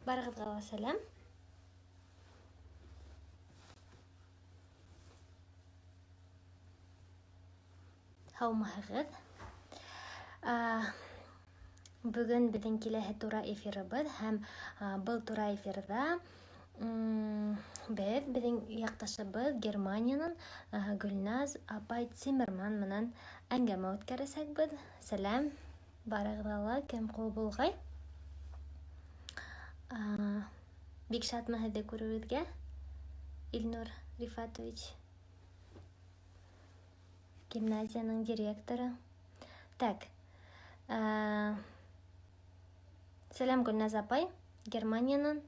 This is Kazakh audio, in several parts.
Барығызға сәлем. Һаумыһығыҙ. Бүгін біздің келесі тура эфирыбыз һәм бұл тура эфирда біздің яқташыбыз Германияның Гүлназ апай Циммерман менән әңгәмә үткәрәсәкбез. Сәлем, барығыҙға кем ҡул булғай. Бик шатмы һеҙҙе күреүегеҙгә, Илнур Рифатович, гимназияның директоры. Так, сәлем Гүлназ апай, Германиянан.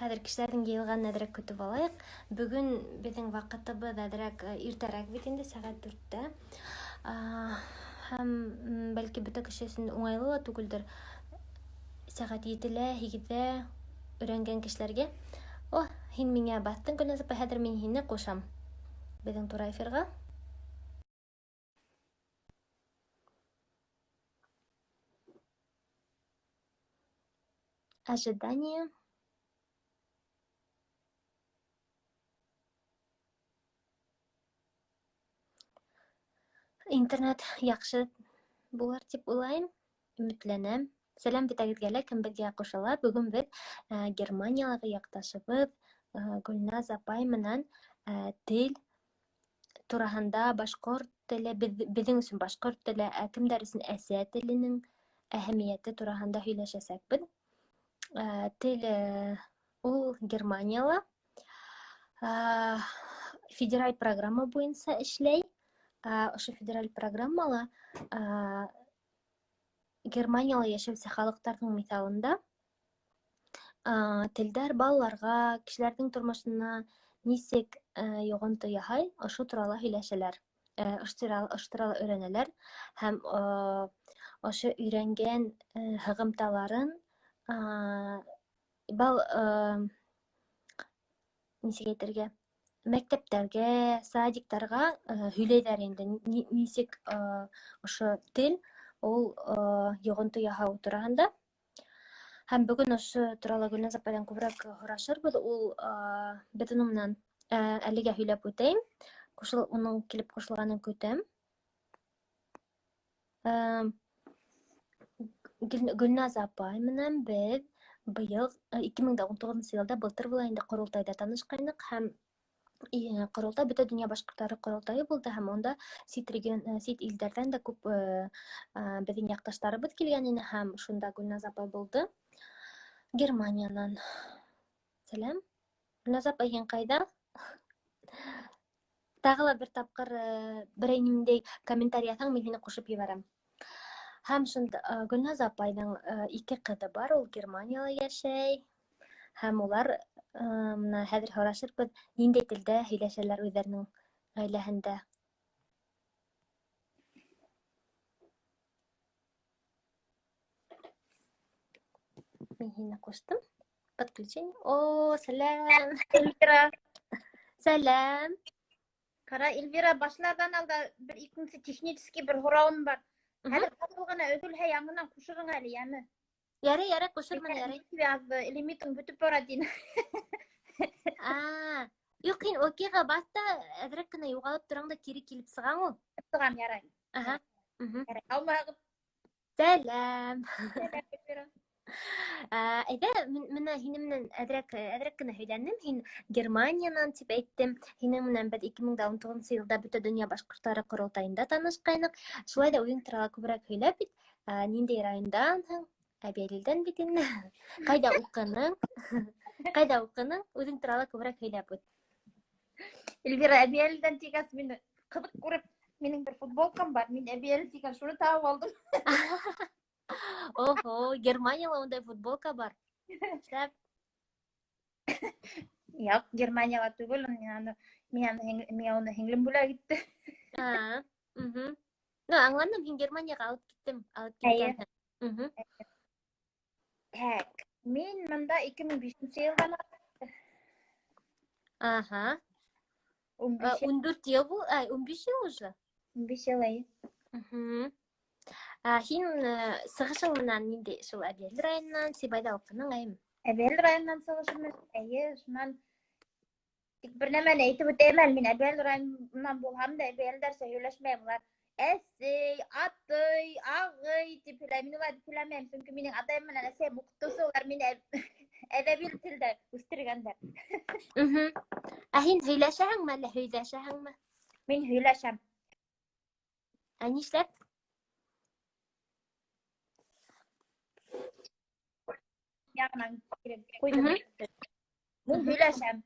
Хәҙер кешеләрҙең йыйылғанын әҙерәк көтөп алайыҡ. Бөгөн беҙҙең ваҡытыбыҙ әҙерәк иртәрәк бит инде, сәғәт 4-тә. Һәм бәлки бөтә кеше өсөн уңайлы ла түгелдер. Сәғәт 7-лә, 8-дә өйрәнгән кешеләргә. Һин миңә баҫтың, Гөлназ апай, хәҙер мин һине ҡушам беҙҙең тура эфирға. Ожидание. Интернет яҡшы булыр тип уйлайым, өмөтләнәм. Сәләм бөтәгеҙгә лә, кем беҙгә ҡушыла. Бөгөн беҙ Германиялағы яҡташыбыҙ Гөлназ апай менән тел тураһында, башҡорт теле, беҙҙең өсөн башҡорт теле, кемдәр өсөн әсә теленең әһәмиәте тураһында һөйләшәсәкбеҙ. Тел ул Германияла федераль программа буйынса эшләй. Ошо федераль программала Германияла йәшәүсе халыҡтарҙың миҫалында телдәр балаларға, кешеләрҙең тормошона нисек йоғонто яһай, ошо турала һөйләшәләр. Ошо турала өйрәнәләр һәм ошо өйрәнгән һығымталарын нисек әйтергә, мәктәптәргә, садиктарға һөйләйҙәр инде. Нисек ошо тел ул йоғонто яһау тураһында. Һәм бөгөн ошо турала Гөлназ апайҙан күберәк һорашырбыҙ. Ул беҙ уның менән әлегә һөйләп үтәйем. Уның килеп ҡушылғанын көтәм. Гөлназ апай менән беҙ быйыл 2019 йылда былтыр була инде ҡоролтайҙа танышҡайныҡ һәм ҡоролтай бөтә донъя башҡорттары ҡоролтайы булды һәм унда сит илдәрҙән дә күп беҙҙең яҡташтарыбыҙ килгән ине һәм шунда Гөлназ апай булды Германиянан. Сәләм. Гөлназ апай, һин ҡайҙа? Тағы ла бер тапҡыр берәй ниндәй комментарий яҙһаң, мин һине ҡушып ебәрәм. Һәм шунда Гөлназ апайҙың 2 ҡыҙы бар, ул Германияла йәшәй. Һәм улар хәҙер һорашырбыҙ, ниндәй телдә һөйләшәләр үҙҙәренең ғаиләһендә. Мин һине ҡуштым. Подключение. Сәләм. Эльвира. Сәләм. Ҡара, Эльвира, башларҙан алда бер икенсе технический бер һорауым бар. Хәҙер ҡапыл ғына өҙөлһә, яңынан ҡушырың әле, йәме? Ярай, ҡушырмын, ярай. Лимитың бөтөп бара, тине. Юҡ, һин окейға баҫ та, әҙерәк кенә юғалып тораң да кире килеп сығаң ул. Сығам, ярай. Ярай, һаумыһығыҙ. Сәләм. Сәләм, Эльвира. Әйҙә, мин һинең менән әҙерәк кенә һөйләнем. Һин Германиянан тип әйттем. Һинең менән беҙ 2019 йылда бөтә донъя башҡорттары ҡоролтайында танышҡайныҡ. Шулай ҙа үҙең турала күберәк һөйләп бит. Ниндәй районданһың? Әбйәлилдән бит инде. Ҡайҙа уҡының? Үҙең турала күберәк һөйләп үт. Эльвира, Әбйәлилдән тигәс, мине ҡыҙыҡ күреп, минең бер футболкам бар. Мин Әбйәлил тигән, шуны табып алдым. Германияла ундай футболка бар. Шәп. Юҡ, Германияла түгел, миңә уны һеңлем бүләк итте. Аңланым, һин Германияға алып киткәнһең. Мин мында 2005 йылдан 14 йыл бул, 15 йыл уже. 15 йыл, Һин сығышың менән инде шул Әбйәлил районынан Сибайда уҡының айым. Әбәл районынан сығышымыз. Шунан тик бер нәмәне әйтеп үтәйем әле. Мин Әбәл районынан булһам да, әбәлдәрсә һөйләшмәйем. Улар әсәй, атай, ағый тип һөйләйем. Мин улар дип һөйләмәйем. Сөнки минең атайым менән әсәйем уҡытыусы, улар мине әҙәби телдә үстергәндәр. Ә һин һөйләшәһеңме әллә һөйҙәшәһеңме? Мин һөйләшәм. Ә нишләп? Яғынан ҡуйҙым. Мин һөйләшәм.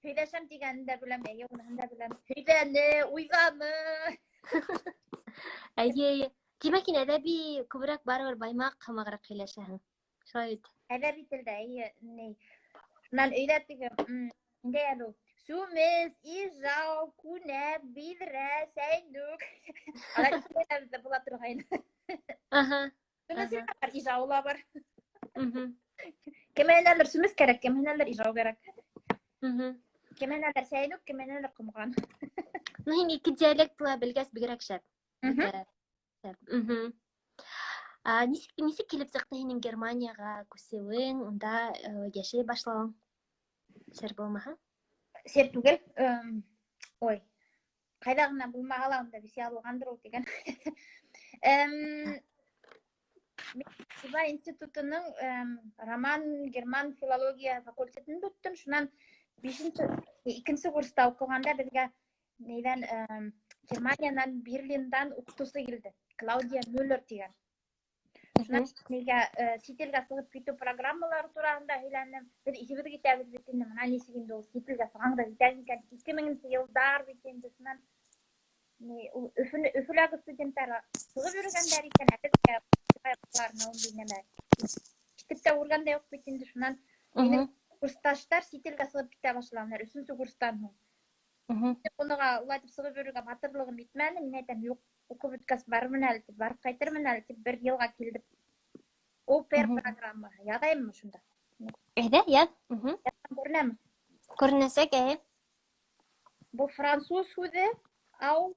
Һөйләшәм тигәнен дә беләм, уныһын да беләм. Һөйҙәне, уйҙаны. Әйе. Тимәк, һин әҙәби күберәк барыбер Баймаҡ һымағыраҡ һөйләшәһең. Шулай бит. Әҙәби телдә, шунан өйҙә теге, ниндәй әле ул? Сүмес, ижау, күнәк, биҙрә, сәйнүк. Алар икеләбеҙ була торғайны. Сүмес бар, ижау ла бар. Кемәләлер сүмес кәрәк, кемәләлер ижау кәрәк. Кемәләлер сәйнүк, кемәләлер ҡомған. Ну, һин ике диалект ла белгәс бигерәк шәп. Нисек килеп сыҡты һинең Германияға күсеүең, унда йәшәй башлауың? Сер булмаһа? Сер түгел. Ой, ҡайҙа ғына булмаһа ла унда бисә алғандыр ул тигән. Сибай институтының роман-герман филология факультетын бөттөм. Шунан 2-нче курста уҡығанда беҙгә Германиянан, Берлиндан уҡытыусы килде. Клаудия Мюллер тигән. Шунан миңә сит илгә сығып китеү программалары тураһында һөйләнем. Беҙ икебеҙ китәбеҙ бит инде. Мына нисек инде ул сит илгә сығаңда китәбеҙ икән. 2000-нче йылдар бит инде. Шунан Өфөләге студенттар сығып йөрөгәндәр икән. Китеп тә үргәндә юҡ бит инде. Шунан минең курсташтар сит илгә сығып китә башланылар. 3-нче курстан һуң. Уныға улай тип сығып йөрөргә батырлығым етмәне. Мин әйтәм, юҡ, уҡып бөткәс барырмын әле тип, барып ҡайтырмын әле тип, 1 йылға килдем. ОПР программаһы. Яҙайыммы шунда? Әйҙә, яҙ. Күренәме? Күренәсәк, Был француз һүҙе, ау,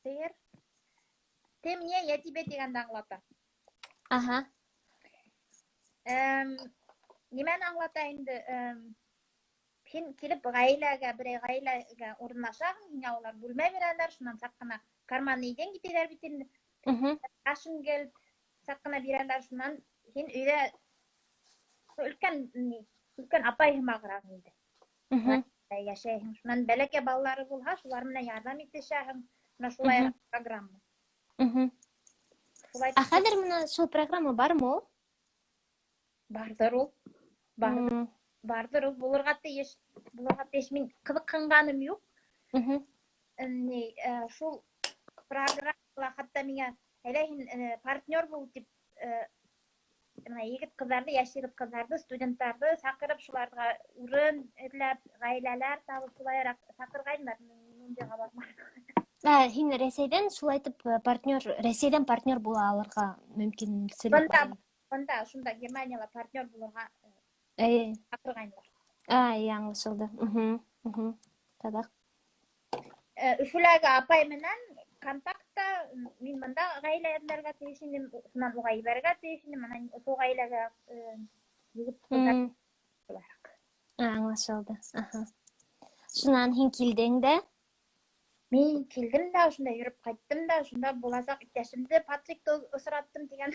пер. Ты мне, я тебе тигәнде аңлата. Нимәне аңлата инде? Һин килеп ғаиләгә, берәй ғаиләгә урынлашаһың, һиңә улар бүлмә бирәләр, шунан саҡ ҡына карманны идән китәләр бит инде. Ашынгел саҡ ҡына бирәләр, шунан һин өйҙә өлкән апай һымағыраҡ инде. Йәшәйһең. Шунан бәләкәй балалары булһа, шулар менән ярҙам итешәһең. Шулай программа. Ә хәҙер менән шул программа бармы ул? Барҙыр ул. Барҙыр ул. Булырға тейеш. Мин ҡыҙыҡһынғаным юҡ. Шул программала хатта миңә әйҙә һин партнер бул тип егет ҡыҙҙарҙы, йәш егет ҡыҙҙарҙы, студенттарҙы саҡырып, шуларға урын эҙләп, ғаиләләр табып, шулайыраҡ саҡырғайнылар. Ундайға барманым. Һин Рәсәйҙән шулай итеп Рәсәйҙән партнер була алырға мөмкинселек бар. Бында, шунда Германияла партнер булырға саҡырғайнылар. Яңылышылды. Таҙа. Өфөләге апай менән контактта мин бында ғаилә эҙләргә тейеш инем, шунан уға ебәргә тейеш инем, шул ғаиләгә егет ҡыҙҙар. Аңлашылды. Шунан һин килдең дә? Мин килдем дә, шунда йөрөп ҡайттым да, шунда буласаҡ иптәшемде Патрикты осраттым тигән.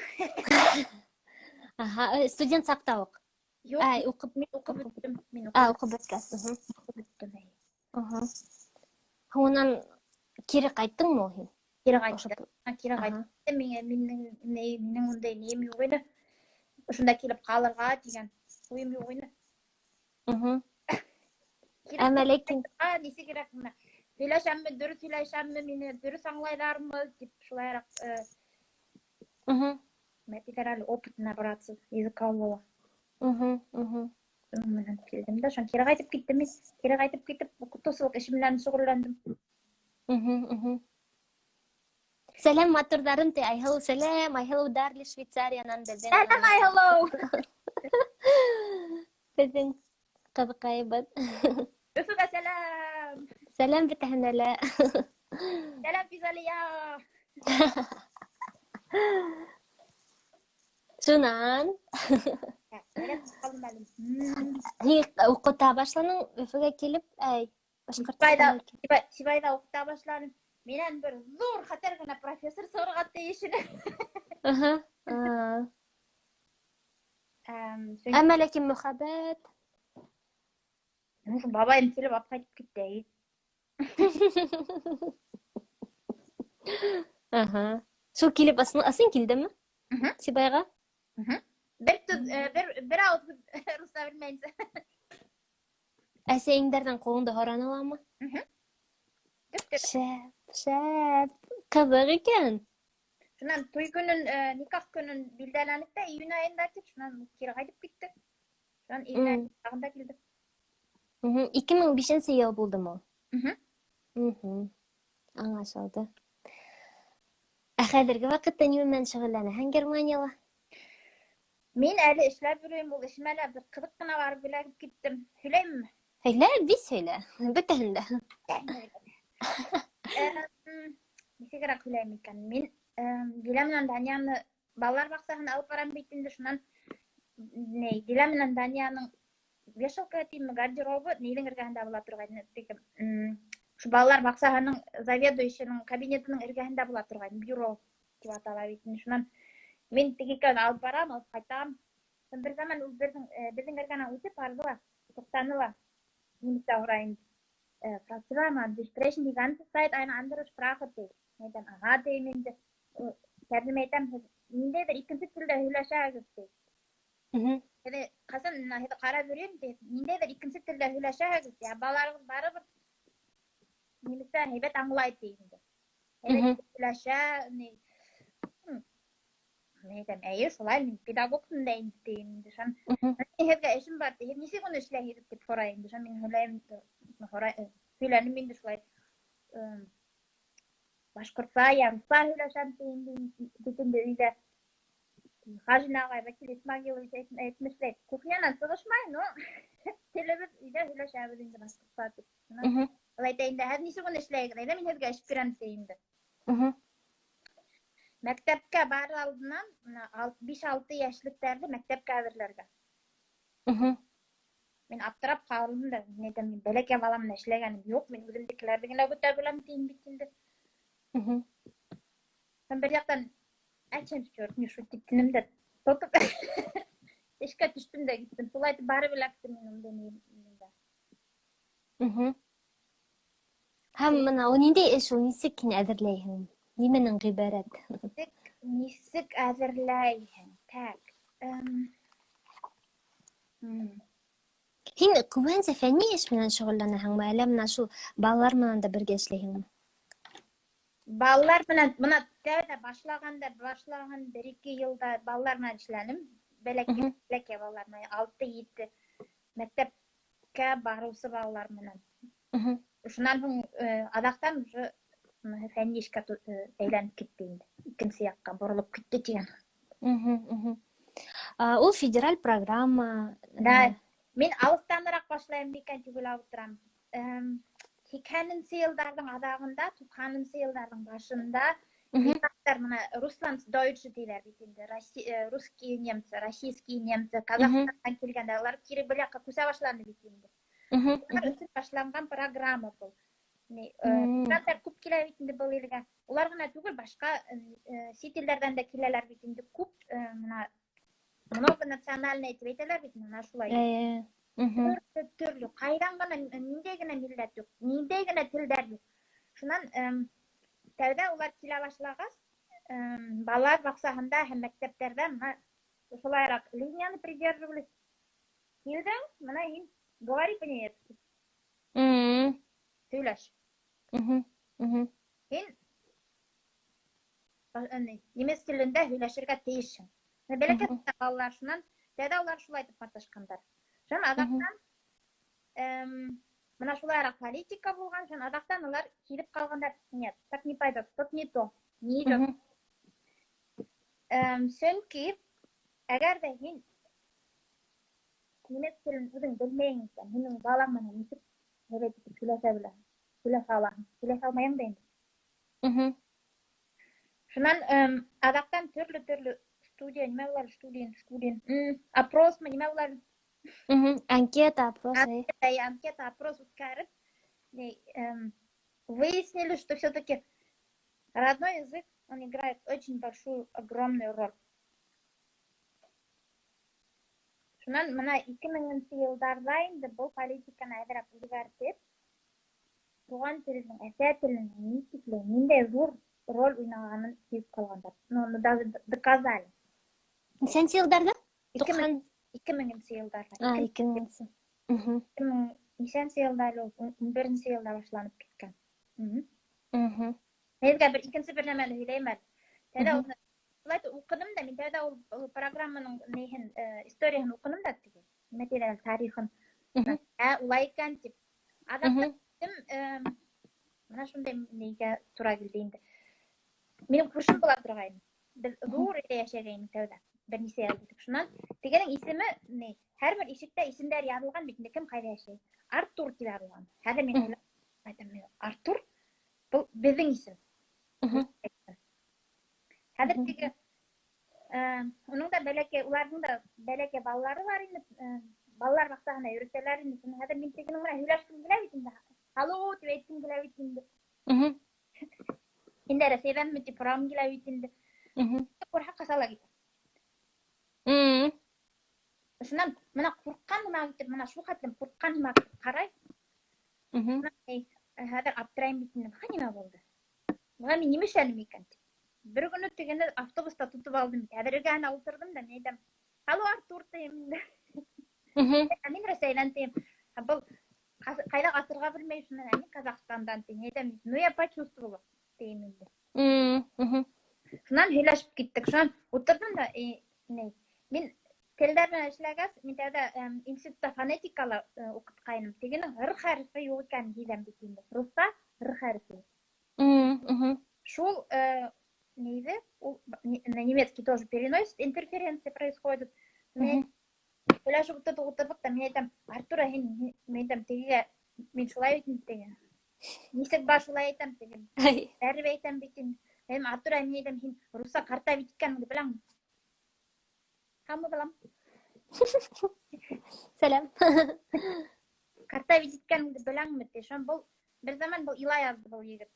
Студент саҡта уҡ? Юҡ, мин уҡып бөттөм. Уҡып бөткәс. Һуңынан кире ҡайттыңмы ул һин? Кире ҡайттым. Минең ундай нейем юҡ ине. Шунда килеп ҡалырға тигән уйым юҡ ине. Әммә ләкин нисегерәк мына һөйләшәмме, дөрөҫ һөйләшәмме, мине дөрөҫ аңлайҙармы тип шулайыраҡ мәтәләр әле опыт набраться языкового. Менән килдем дә, шунан кире ҡайтып киттем мин. Кире ҡайтып китеп, уҡытыусылыҡ эше менән шөғөлләндем. Сәләм матурҙарым ти, Айһылыу сәләм, Айһылыу Дарли Швейцариянан беҙҙең. Сәләм Айһылыу. Беҙҙең ҡыҙыҡайыбыҙ. Өфөгә сәләм. Сәләм бөтәһенә лә. Selam Fizaliya. Şunan, Evet, bakalım benim. okuta başlanın, Öfe'ge kelip, Başkırtistan'a kelip. Sibai'da okuta başladım. Menen bir zor hater gana profesör sorgatты işini. Aha. Çünkü Ama lakin muhabbet. babayım silip alıp kayıp gitti. Aha. Şu kelip asın kildi mi? Hı hı. Sibayga? Bir ağız Rusça bilmeyiz. Äseyinlerden kolunda horanıla mı? Düptür. Şep. Kıvır iken. Şundan toy günün, nikah günün bildirlenip de iyun ayındaydık. Şundan kira kayıp gittik. Şundan iyun ayında geldik. 2005 yıl buldu mu? Hı. Anlaşıldı. Ahadırgı vakıtta neymen şıgıllanahan Germaniyalı? Men äli işler bürüyüm bol işime äli bir kızık gına var bilagip gittim. Hüleyim mi? Hele bir söyle. Bütünde. Nesi gerek hüleyim iken. Men dilemden Danyanı ballar baksahını alıp varan bitinde şundan dilemden Danyanın 5 yıl kaytayım garderobu neyden ergahında bula turgaydı. Şu ballar baksahının заведующийнің кабинетінің ergahında bula turgaydı. Büro деп атала bitinde şundan men tegikken alıp varam, alıp kaytam. Bir zaman bizden ergahına ötüp ardılar. Toxtanılar. Немесе орайын. Fragst du mal, wir sprechen die ganze Zeit eine andere Sprache. Neden? Aha deyim de. Kendim etem. Ninde de ikinci tilde hüleşe gitti. Hede kasan hede kara göreyim de. Ninde de ikinci tilde hüleşe gitti. Ya balarımız barı bir. Nemese hebet angulaydı deyim de. Hebet hüleşe ne. Neden? Şolay men pedagogsun deyim de. Şan. Hebe eşim var. Hebe nisi konu işle hedip de forayım de. Şan men hüleyim de. Hülenim men de şolay. Башкортса, Ярусса hüleşen bitinde öyle. Hacı ağay vakil İsmail'e etmişler. Kuhyana sığışmayın o. Telebir öyle hüleşen bitinde Bashkortsa. Olay deyinde her nisi gün işleye gideyle min hezge işpiren deyinde. Mektepke bar aldından 5-6 yaşlıklarda mektepke verirlerge. Men aptırap kaldım da neden men beleke balam neşlegenim yok men özümdekilerdi gene götürülem deyin bitinde. Ben bir yaktan açın tutuyorum şu tiptinim de tutup işe düştüm de gittim. Sulaydı bari bıraktım benim deneyim. Hem bana o ninde iş o nisik ne edirleyhin? Nimenin gıbaret? Nisik azerlayın. Tak. Hin kumanse fenni iş bilen şıgıllanahan mı? Elemna şu ballar bilen de birge işleyhin mi? Ballar bilen buna tevde başlagan 1-2 yılda ballar bilen işlenim. Beleke ballar bilen 6-7 mektepke barusu ballar bilen. Şundan soň adaktan şu fenni işke eýlenip gitdiğinde. İkinci yakka burulup gitti diýen. O federal programma. Da men alystanarak başlaýan diýen tügül awturam. 2000-nji ýyldardyň adagynda, 9000-nji ýyldardyň başynda Yekatlar mına Russland Deutsche diýler bitinde. Russki немцы, российский немцы, Kazakstandan kelgende olar kiri bilýaka küse başlandy bitinde. Bunlar üçün başlangan programma bu. Migrantar көп kile bitinde bu ýylga. Ular gana tügül başga sit illerden de kileler bitinde көп mına многонациональный diýip eýtler bitinde. Mına şulay. Türlü kaydan gana nindegine millet yok. Nindegine tilder yok. Şundan tevde ular kile başlagas balar baksahında hem mekteplerden şolayarak линияны придерживались. Килдең, мына ин говори по-немецки. Сөйләш. Ин немец телендә һөйләшергә тиешсең. Бәләкәт балалар шуннан тәдә улар шулай дип маташкандар. Шун адактан мына шулайрак политика булган, шун адактан улар килеп калгандар. Нет, так не пойдет, тут не то. Не идет. Сөнки әгәр дә һин немец телен үзең белмәйсең икән, һинең балаң менән ничек һөйләшә беләһең? Һөйләшә алмайсың да инде. Шунан адактан төрлө студия неме булар, студен. Опрос мы неме булар? Анкета, опрос. Анкета, опрос үткәреп, выяснили, что все-таки родной язык, он играет очень большую, огромную роль. Шунан мына 2000 елдарда инде бұл политиканы әдерәк үзгәртеп, туган телнең, әсә телнең ничекле, ниндәй зур роль уйнаганын сизеп калгандар. Ну, даже доказали. Ничәнче елдарда? 2000 елдарда. 2000. Ничәнче елда әле ул? 11 елда башланып киткән. Әйткән бер икенче бер нәмәне һөйләйм әле. Тәдә ул Булай укыдым да, мин тәдә ул программаның нәһен историясын укыдым да теге. Мәтәләр тарихын. Улай икән дип. Адактым, менә шундай нигә туры килде инде. Минем күршем була торгайны. Без зур өйдә яшәгәйнек тәүдә. Берничә ел итеп. Шуннан тегенең исеме һәрбер ишектә исемдәр язылган бит, кем кайда яшәй. Артур дип язылган. Хәзер мин әйтәм, Артур бу безнең исем. Хәзер теге уның да бәләкәй, уларның да бәләкәй балалары бар инде. Балалар баксагына йөртәләр инде. Хәзер мин тегенең менә һөйләшкән килә бит инде. Алло дип әйткән килә бит инде. Инде рәсәйдән мин дип рам килә бит инде. Курха касала кит. Шуннан менә курккан гына итеп, менә шул хәтлем курккан гына карай. Хәзер аптырайм бит инде. Нима булды? Менә мин нимә эшләдем икән? Бер көнне тегене автобуста тутып алдым. Хәзергә генә утырдым да, әйтәм, алло, Артур тием. Мин рәсәйдән тием. Бу кайда гасырга белмәй шуннан, мин Казахстандан тием. Әйтәм, ну я почувствовала тием инде. Шуннан һөйләшеп киттек. Шуннан утырдым да, мин телдәр белән эшләгәс, мин тәдә институтта фонетикалы укыткайным. Тегенең р хәрефе юк икән дигән бит инде. Руста р хәрефе. Шул нейді, на немецкий тоже переносит, интерференция происходит. Мен ойлашып отырдық та, мен айтам, Артур, мен айтам, тегеге, мен шулай өйтін деген. Несек ба шулай айтам деген. Бәрі айтам бейтін. Мен Артур, мен айтам, сен руса карта бейткеніңді білаң. Хамы білам. Сәлем. Карта бейткеніңді білаң мүтте. Шон бұл, бір заман бұл илай азды бұл егіт.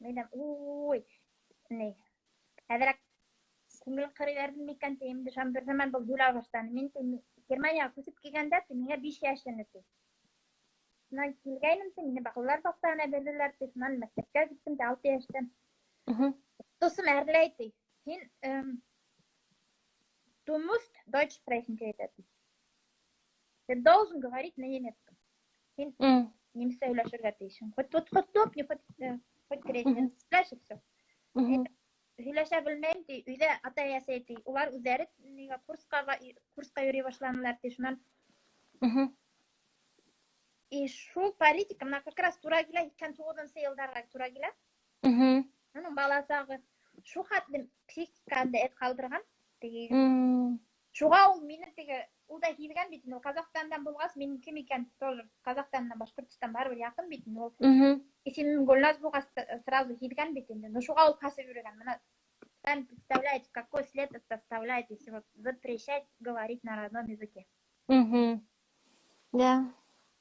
Мен айтам, ой, әдірәк күңіл қыры бердім мекан тейімді шам бір заман бұл жүлі баштаны. Мен Германияға көсіп келгенде менге 5 яшын өте. Шынан келгенім мені бақылар бақтағына берділер. Шынан мәктепке кеттім 6 яштан. Досым әрлейді. Сен du musst Deutsch sprechen, деді. Ты должен говорить на немецком. Сен неміс сөйләшірге дейшін. Хоть топ, не хоть третий. Дальше все. Һөйләшә белмәйм ди, өйдә ата ясый ди. Улар үзләре курска йөри башланылар ди. Шуннан и шул политика менә как раз туры килә 2009 елларга туры килә. Аның баласагы шу хәтлем психиканы эт калдырган. Шуга ул мине теге ул да килгән бит. Казахстандан булгас, мин кем икән тоже Казахстаннан Башкортстан барыбер якын бит. Исемем Гөлназ булгас сразу килгән бит инде. Шуга ул касып йөргән. Менә сами представляете, какой след это оставляет, если вот запрещать говорить на родном языке. Да.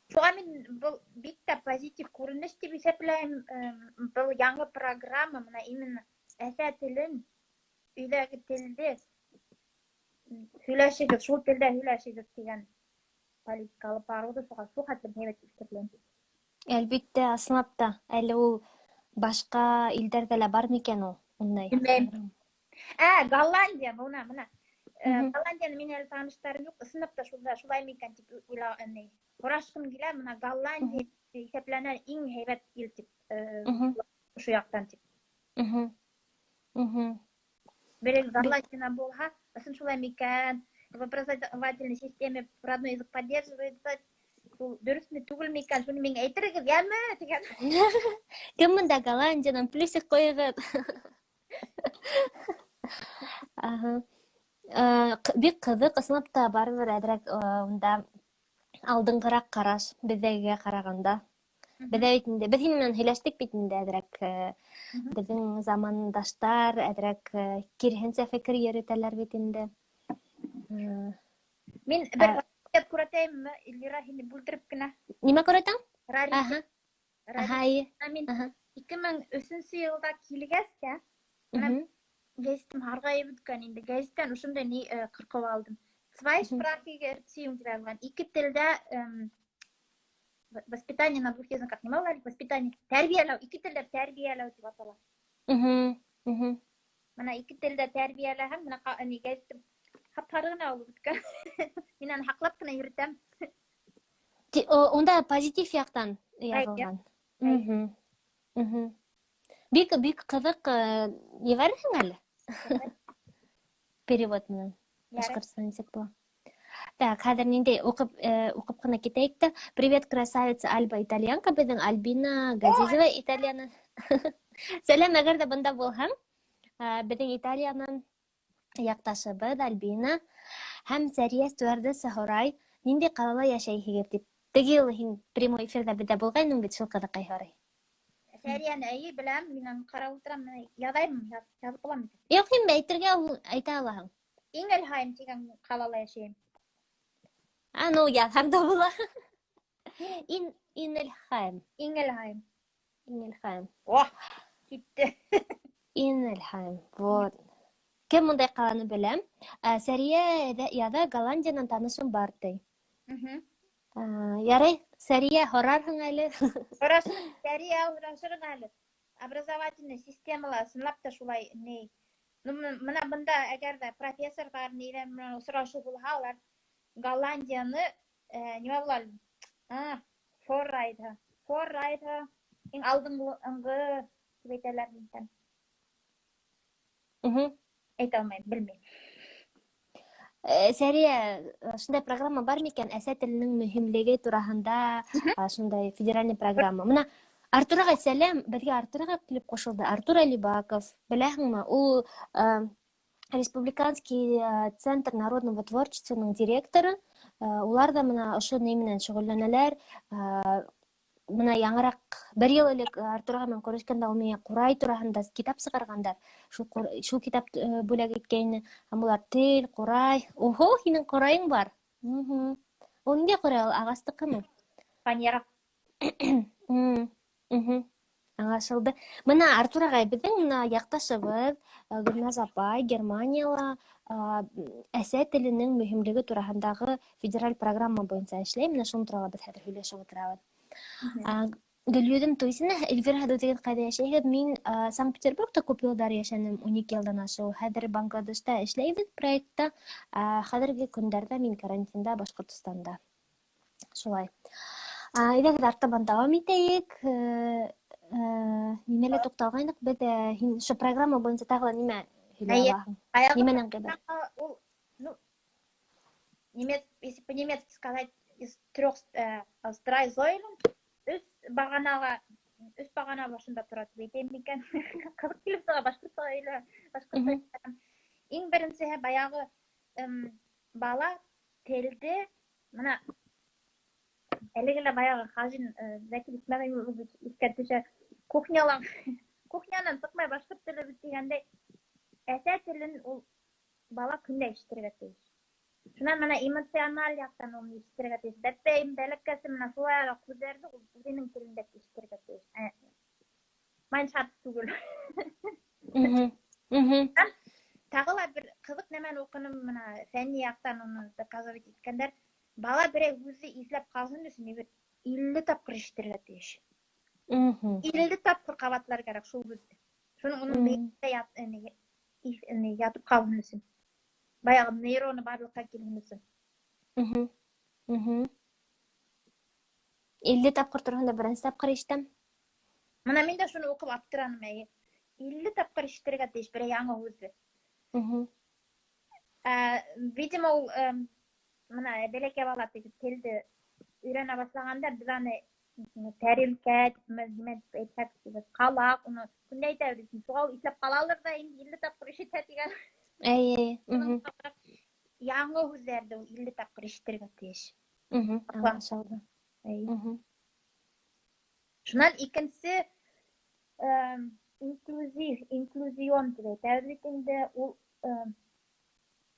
Шуга мин бу бик тә позитив күренеш дип исәпләйм. Бу яңа программа менә именно әсә телен өйдәге телдә һөйләшегез, шул телдә һөйләшегез дигән политика алып баруды шуга шул хәтлем һәйбәт исәпләйм. Әлбәттә, ысынлап та, әле ул башка илдәрдә лә бар микән ул? Голландия, менә. Голландияны мин әле таныштарым юк, ысынлап та шулай микән дип уйлаган. Карашкым килә, менә Голландия исәпләнә иң һәйбәт ил дип, шу яктан дип. Бер Голландия булһа, ысын шулай микән? В образовательной системе родной язык поддерживается. Дөресме түгел микән? Шуны миңа әйтергез, яме дигән. Кем монда Голландиянан плюсик куйыгыз? Бик кызык, ысынлап та барыбер әдрәк унда алдыңгырак караш безгә караганда. Biz hinmen hileştik bitinde edrek bizim zamandaşlar edrek kirhense fikir yürüteler bitinde. Min bir kuratayım mı? İllira hindi buldurıp gına. Nima ko'ratan? Rari. Aha, aha, iyi. Min Aha. 2003 yılda kilgəsə, Mhm, gazetim hargayıp bitken indi. Gazetten uşunda ni kırkıp aldım. Zweisprachige Erziehung vergan. İki tilde воспитание на двух языках. Не мало ли воспитание? Тәрбиелеу. İki tilde тәрбиелеу дип атала. Mana iki tilde terbiyelehem. Mana ni gazetim haptarığına olup bitken. Minan haklap kına yürütem. Onda pozitif yaktan yazılgan. Бик кызык ебәрһең әле. Перевод менән. Башкортстан язык була. Так, хәзер нинди укып кына китәйек тә. Привет, красавица Альба итальянка, безнең Альбина Газизова итальяны. Сәлам, әгәр дә бында булһаң, безнең Италиянан якташыбыз Альбина һәм Сәрия Стюардесса һорай, нинди калала яшәйһегез дип. Теге ел һин прямой эфирда бездә булгайның бит, шул кызыкай һорай. Сәрияны әйе беләм, минан карап утырам, ядайм, язып буламы? Юк, һин әйтергә әйтә алаһың. Ингельхайм дигән калала яшәйм. Ну, язһаң да була. Инельхайм. Ингельхайм. О, китте. Инельхайм. Вот. Кем мондай каланы беләм. Сәрия яда Голландиянан танышым бар ди. Ярый, Сәрия һорарһың әле. Орашын Сәрия урашырың әле. Образовательный системалар сынлап та шулай не. Мына бында әгәр дә профессорлар нидән менә осрашу булһа, алар Голландияны нимә булар? Форрайда. Иң алдынгы дип әйтәләр инде. Әйтә алмыйм, белмим. Сәрия, шундай программа бар микән? Әсә теленең мөһимлеге тураһында, шундай федеральный программа. Менә Артур ага сәлам, безгә Артур ага килеп кушылды. Артур Алибаков, беләһеңме? Ул Республиканский центр народного творчествоның директоры. Улар да менә ошо неменән шөгыльләнәләр. Менә яңарак бер ел элек Артурга мен күрешкәндә ул миңа Курай тураһында китап сыгаргандар. Шул китап бүләк иткәйне. Һәм улар тел, Курай. Ого, һинең Курайың бар. Ул нигә Курай? Агастыкымы? Фанера. Аңлашылды. Менә Артур агай, безнең менә якташыбыз Гөлназ апай Германияла әсә теленең мөһимлеге тураһындагы федераль программа буенча эшләй. Менә шуны турында без хәзер һөйләшеп утырабыз. Гөлйөзем Туйсина, Эльвира Һәдүтегез кайда яшәйһегез? Мин Санкт-Петербургта күп елдар яшәдем, 12 елдан ашу. Хәзер Бангладешта эшләйбез проектта. Хәзерге көндәрдә мин карантинда Башкортстанда. Шулай. Әйдәгез артабан дәвам итәйек. Нимәлә тукталгайнык? Без шу программа буенча тагы нимә һөйләй алаһың? Нимәнән гыйбарәт? Если по-немецки сказать, из 3 Säulen, үс багана башында тора дип әйтәм микән? Кызык килеп тора башкортча әйлә, башкортча. Иң беренче баягы бала телде, менә әлегә баягы Хажин Закир Исмәгыйль искәртүче кухнянан сыкмай башкорт теле бит дигәндә әсә телен ул бала көндә ишетергә тиеш. Шунан менә эмоциональ яктан ул ишетергә тиеш. Бәлкем бәләкәсе менә шулай күзләрне үзенең телендә ишетергә тиеш. Майншафт түгел. Тагы ла бер кызык нәмәне укыным менә фәнни яктан уны доказывать иткәндәр. Бала берәй үзе изләп калсын өчен 50 тапкыр ишетергә тиеш. 50 тапкыр кабатлар кирәк шул үзне. Шуның уның бәйдә ятып калган өчен. Баягы нейроны барлыкка килгән өчен. 50 тапкыр торганда беренче тапкыр ишетәм. Менә мин дә шуны укып аптыраным. 50 тапкыр ишетергә тиеш берәй яңа үзне. Видимо, ул менә бәләкәй бала телде өйрәнә башлаганда без аны тәрилкә, әйтсәк, калак, уны күндә әйтәбез. Шуга исләп калалар да 50 тапкыр ишетә дигән. Яңа үзләрдә 50 тапкыр ишетергә тиеш. Аңлашылды. Шунан икенче инклюзион дип әйтәбез инде ул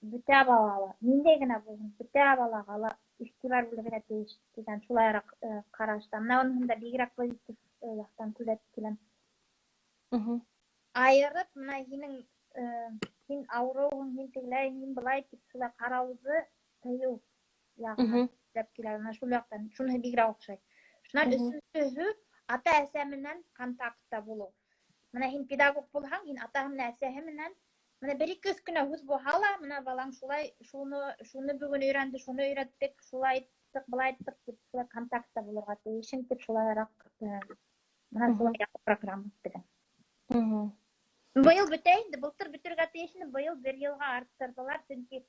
бүтә балалы. Ниндәй генә булсын, бүтә балага ла игътибар бүлергә тиеш дигән шулайрак карашта. Менә аның да бигрәк позитив яктан күзәтеп киләм. Айырып, менә һин авыруың, һин тегеләй, һин былай дип шулай караузы тыю ягына дип килә. Менә шул яктан шуны бигрәк охшай. Шуннан өченчеһе ата-әсә менән контактта булу. Менә һин педагог булһаң, һин атаһы менән әсәһе менән менә бер-ике үз кенә һүз булһа ла, менә балаң шулай шуны бүгән өйрәнде, шуны өйрәттек, шулай иттек, былай иттек дип шулай контактта булырга тиешең дип шулайрак менә шулай программа дигән. Быел бөтә инде, былтыр бетергә тиешне быел 1 елга арттырдылар, чөнки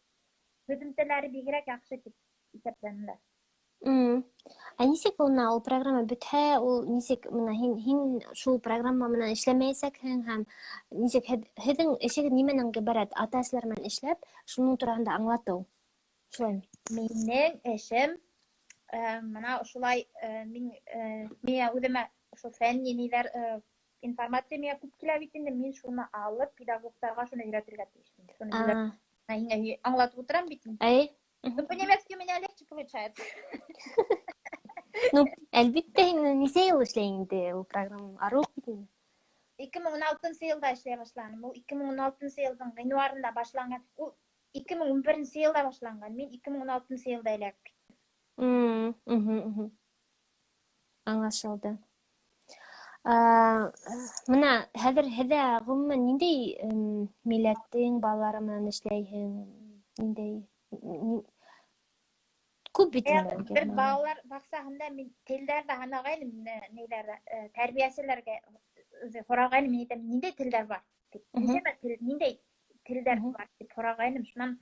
һөҗүмтәләре бигрәк яхшы дип исәпләнделәр. Нисек ул программа бетһә, ул нисек менә һин шул программа менән эшләмәячәкһең һәм нисек һеҙҙең эшегеҙ нимәнән гыйбарәт? Ата-әсәләр менән эшләп, шуның тураһында аңлатыу. Шулаймы? Минең эшем менә шулай мин үҙемә шул фәнни ниләр информация миңа күп килә бит инде, мин шуны алып педагогтарга шуны өйрәтергә тиешмен. Шуны һиңә аңлатып утырам бит инде. По-немецки у меня легче получается. Әлбиттә, һин нисә ел эшләйһең инде ул программа? Аруq бит инде. 2016 елда эшләй башланым. Ул 2016 елдың январында башланган. Ул 2011 елда башланган. Мин 2016 елда эләктем. Аңлашылды. Менә хәҙер һеҙҙә ғөмүмән ниндәй милләттең балалары менән эшләйһең? Ниндәй күп бит инде. Бер балалар баксаһында мин телдәрдә һанагайным, ниләрдә тәрбияселәргә һорагайным, мин әйтәм, ниндәй телдәр бар? Ниндәй телдәр бар дип һорагайным. Шуннан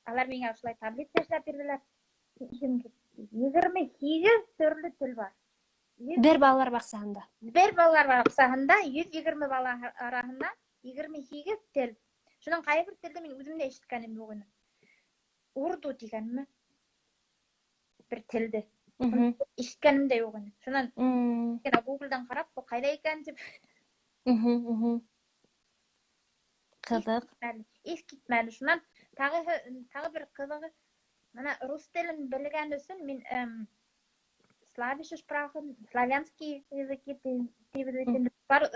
алар миңа шулай таблица эшләп бирделәр. 28 төрле тел бар. Бер балалар баксаһында. Бер балалар баксаһында 120 бала араһында 28 тел. Шуның кайбер телде мин үзем дә ишеткәнем юк ине. Урду дигәнме? Бер телде. Ишеткәнем дә юк ине. Шуннан генә Google-дан карап, бу кайда икән дип. Кызык. Ис китмәде. Шуннан тагы бер кызыгы, менә рус телен белгән өчен мин славише sprachen, славянский языки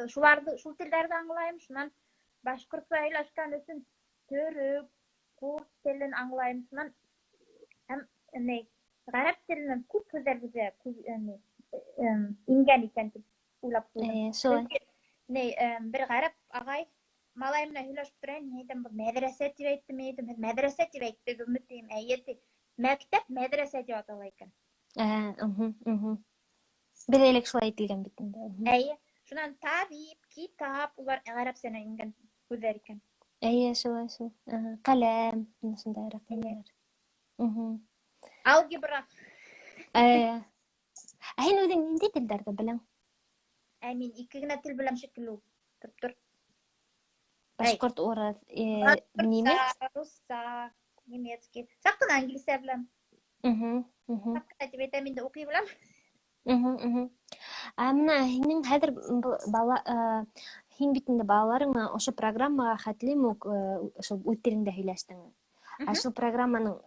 шул телдәрде аңлайым. Шуннан башкортча һөйләшкән өчен төрек, курд телен аңлайым. Шуннан гарәп теленнән күп һүзләр безгә ингән икән дип уйлап куйдым. Бер гарәп агай малай менән һөйләшеп тора, мин әйтәм, мәдрәсә дип әйтте, мин әйтәм, мәдрәсә дип әйтте, гөмөтем, әйе, мәктәп мәдрәсә дип атала икән. Бер элек шулай әйтелгән бит инде. Әйе, шунан табип, китап, улар гарәпсенә ингән һүзләр икән. Әйе, шулай. Каләм, шундайрак ниләр. Алгебра. Һин үҙең ниндәй телдәрҙе беләң? Мин 2 генә тел беләм шикелле. Тор. Башҡорт, урыҫ, немец, русса, немецкий. Саҡ ҡына англисә беләм. Саҡ ҡына тип әйтәм, инде уҡый беләм. Менә һинең хәҙер һин бит инде балаларың менән ошо программаға хәтлем үк үҙ телеңдә һөйләштең. Шул программаның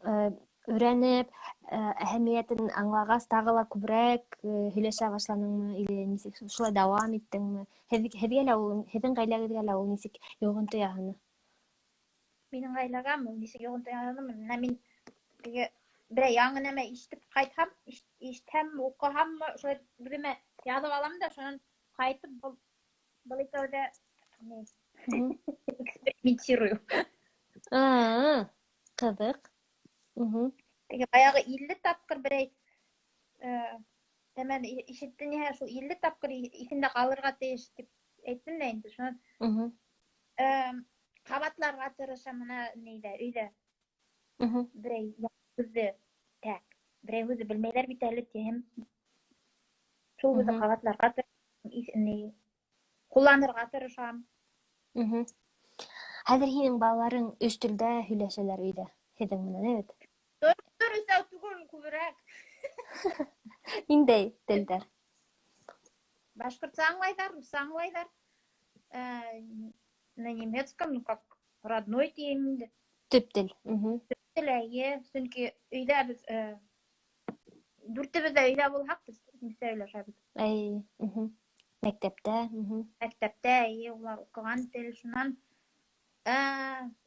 өйрәнеп, әһәмиәтен аңлағас, тағы ла күберәк һөйләшә башланыңмы, или нисек шулай дауам иттеңме? Һеҙгә лә ул, һеҙҙең ғаиләгеҙгә лә ул нисек йоғонто яһаны? Минең ғаиләгәме нисек йоғонто яһанымы? Менә мин берәй яңы нәмә ишетеп ҡайтһам, ишетһәм, уҡыһаммы, шулай үҙемә яҙып алам да, шунан ҡайтып был икәүҙә экспериментирую. Ҡыҙыҡ. Баяғы 50 тапҡыр берәй тәмән ишетте ниһә, шул 50 тапҡыр иҫендә ҡалырға тейеш тип әйттем дә инде. Шунан ҡабатларға тырышам менә өйҙә. Берәй һүҙҙе берәй һүҙҙе белмәйҙәр бит әле тиһәм. Шул һүҙҙе ҡабатларға тырышам, ҡулланырға тырышам. Хәҙер һинең балаларың 3 телдә һөйләшәләр өйҙә. Һеҙҙең менән, әйт. Өсәү түгел, күберәк. Ниндәй телдәр? башкортса аңлайдар, рус аңлайдар. На немецком, как родной тиеминде. Төп тел. Тіләйе, сүнки өйдә без дүртебез дә өйдә булһак, без сөйләшәбез. Ай, мәктәптә. Мәктәптә, улар укыган тел, шуннан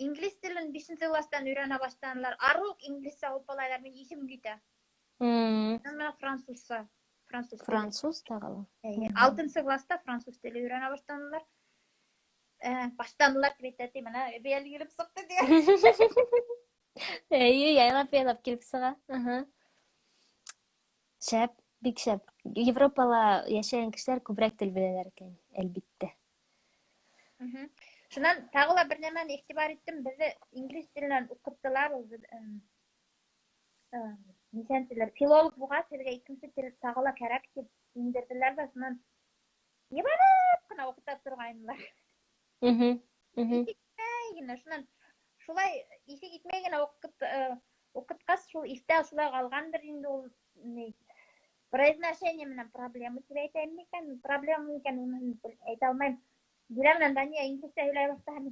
инглиз телен 5-нче класстан өйрәнә башланалар. Арук инглизчә укылалар, мен исем китә. Мен французча. Француз тагыла. 6-нчы класста француз теле өйрәнә башланалар. Баштанлар кретәти, менә бәял килеп сыкты ди. Яйлап килеп сыга. Шәп, бик шәп. Европала яшәгән кешеләр күбрәк тел беләләр икән, әлбиттә. Шуннан тагыла бер нәмәне игътибар иттем, безне инглиз теленнән укыттылар, нисәнчеләр, филолог булгач, сезгә икенче тел тагыла кирәк дип индерделәр дә, шуннан ебарып кына укыта торганнар. Шуннан шулай исе китмәй генә укыткас, шул истә шулай калгандыр инде ул произношение менән проблема дип әйтәм микән? Проблема микән, уны әйтә алмыйм. Диләмнән Дания инглизчә һөйләй башлады.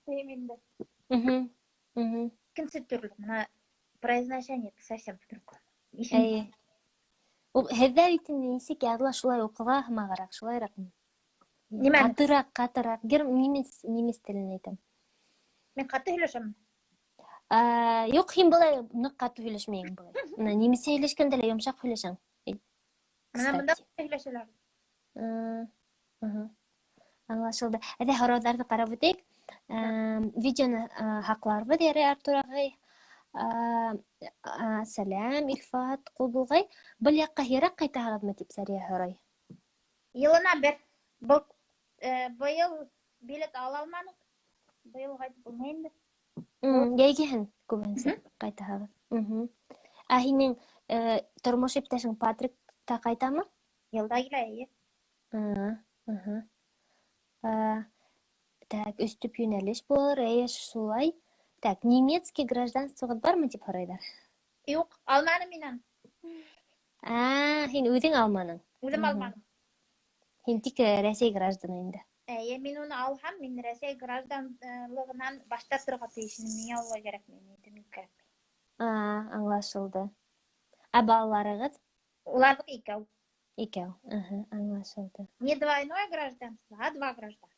Тем инде. Икенче төрле, менә произношение совсем другое. Ул һеҙҙә бит нисек яҙыла, шулай уҡыға һымағыраҡ, шулайыраҡ. Нимә? Ҡатыраҡ. Немец телен әйтәм. Мен ҡаты һөйләшәм. Юҡ, һин былай ныҡ ҡаты һөйләшмәйһең былай. Немецә һөйләшкәндә лә йомшаҡ һөйләшәң. Менә бында һөйләшәләр. Аңлашылды. Әйҙә һорауҙарҙы ҡарап үтәйек. Видеоны һаҡларбыҙ, ярай, Артур ағай. Сәләм, Илфат, Ҡулбулғай. Был яҡҡа һиреҡ ҡайтаһығыҙмы тип Сәрия һорай. Йылына бер. Быйыл билет ала алманыҡ. Быйыл ҡайтып булмай инде. Йәйгеһен күбенсә ҡайтаһығыҙ. Һинең тормош иптәшең Патрик та ҡайтамы? Йылда килә, Так, өстөп йүнәлеш булыр, шулай. Так, немецкий гражданствоғыҙ бармы тип һорайҙар? Юҡ, алманы минән. Һин үҙең алманың? Үҙем алманым. Һин тик Рәсәй гражданы инде. Мин уны алһам, мин Рәсәй гражданлығынан башта торға тейешмен. Миңә улай кәрәкмәй. Аңлашылды. Балаларығыҙ? Уларҙыҡ икәү. Икәү, аңлашылды. Не двойное гражданство, а 2 гражданства.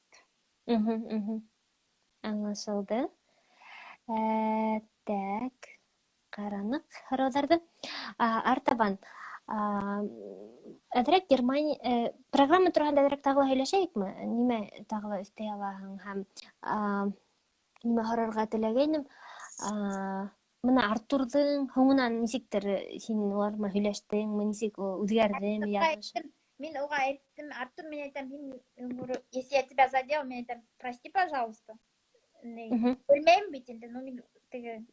Аңлашылды. Так, ҡараныҡ һорауҙарҙы. Артабан, әҙерәк Германия программа тураһында әҙерәк тағы һөйләшәйекме? Нимә тағы өҫтәй алаһың һәм нимә һорарға теләгәйнем? Мына Артурҙың һуңынан нисектер һин улар менән һөйләштеңме, нисек үҙгәрҙеме, яҙмыш? Мин уға әйттем, Артур, мен әйтәм, если я тебя задел, мен әйтәм, прости, пожалуйста. Белмәйем бит инде, но мин теге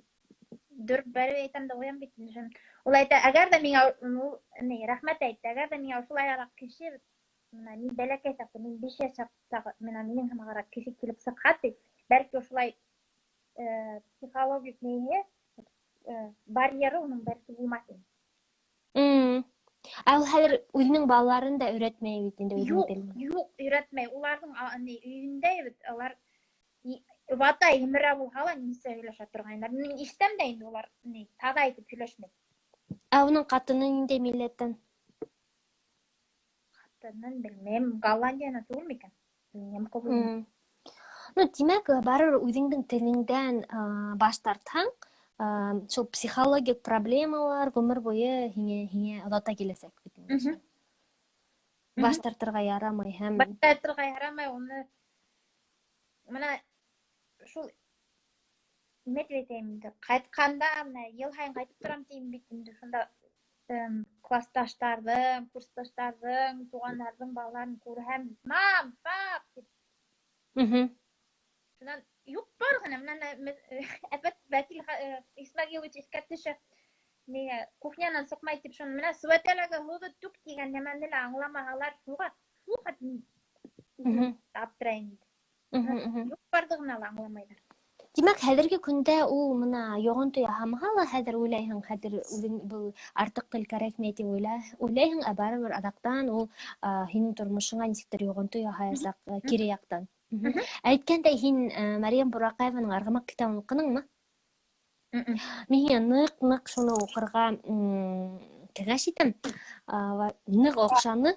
бәрі әйтәм дә уян бит инде. Ул әйтә, әгәр дә миңә рәхмәт әйтте, әгәр дә миңә ошолайыраҡ кеше, мин бәләкәй саҡта, мин 5 йәштә минең һымағыраҡ кеше килеп сыҡһа, бәлки ошолай психологик нейе, барьеры уның бәлки булмаҫ ине. Ул хәҙер үҙенең балаларын да өйрәтмәй бит инде. Юҡ, өйрәтмәй. Уларҙың өйөндә бит, улар ватай һимерә булһа ла нисә һөйләшә торғайндар. Мин ишетәм дә инде улар таҙа итеп һөйләшмәй. Уның ҡатыны ниндәй милләттән? Ҡатынын белмәйем. Голландияны түгел микән? Белмәйем, ҡыҙым. Тимәк, барыр үҙеңдең телеңдән баш тартһаң, шул психологик проблемалар ғүмер буйы һиңә оҙата киләсәк. Баш тартырға ярамай һәм... Баш тартырға ярамай, уны... Мына шул... Нимә тип әйтәйем инде? Ҡайтҡанда, йыл һайын ҡайтып торам тием бит инде. Шунда классташтарҙың, курсташтарҙың, туғандарҙың балаларын күрһәм, мам, пап, тип. Шунан юҡ бар ғына, әпәт Вәкил Исмәғилович иҫкә төшә. Кухнянан сыҡмай тип, шуны менә сүәтәләге һыуҙы түк тигән нәмәне лә аңламаһалар, шуға аптырайым инде. Юҡ барҙы ғына ла аңламайҙар. Димәк, хәзерге көндә ул мына йогынты яһамаһа ла, хәзер уйлайһың, хәзер үҙең был артык тел кәрәкмәй дип уйлайһың, ә барыбер аҙаҡтан ул һинең тормошоңа нисектер йогынты яһаясаҡ кире яҡтан. Әйткәндәй, һин Мәрйәм Бураҡаеваның «Арғымаҡ» китабын уҡыныңмы? Мин һиңә ныҡ шуны уҡырға кәңәш итәм. Ныҡ оҡшаны.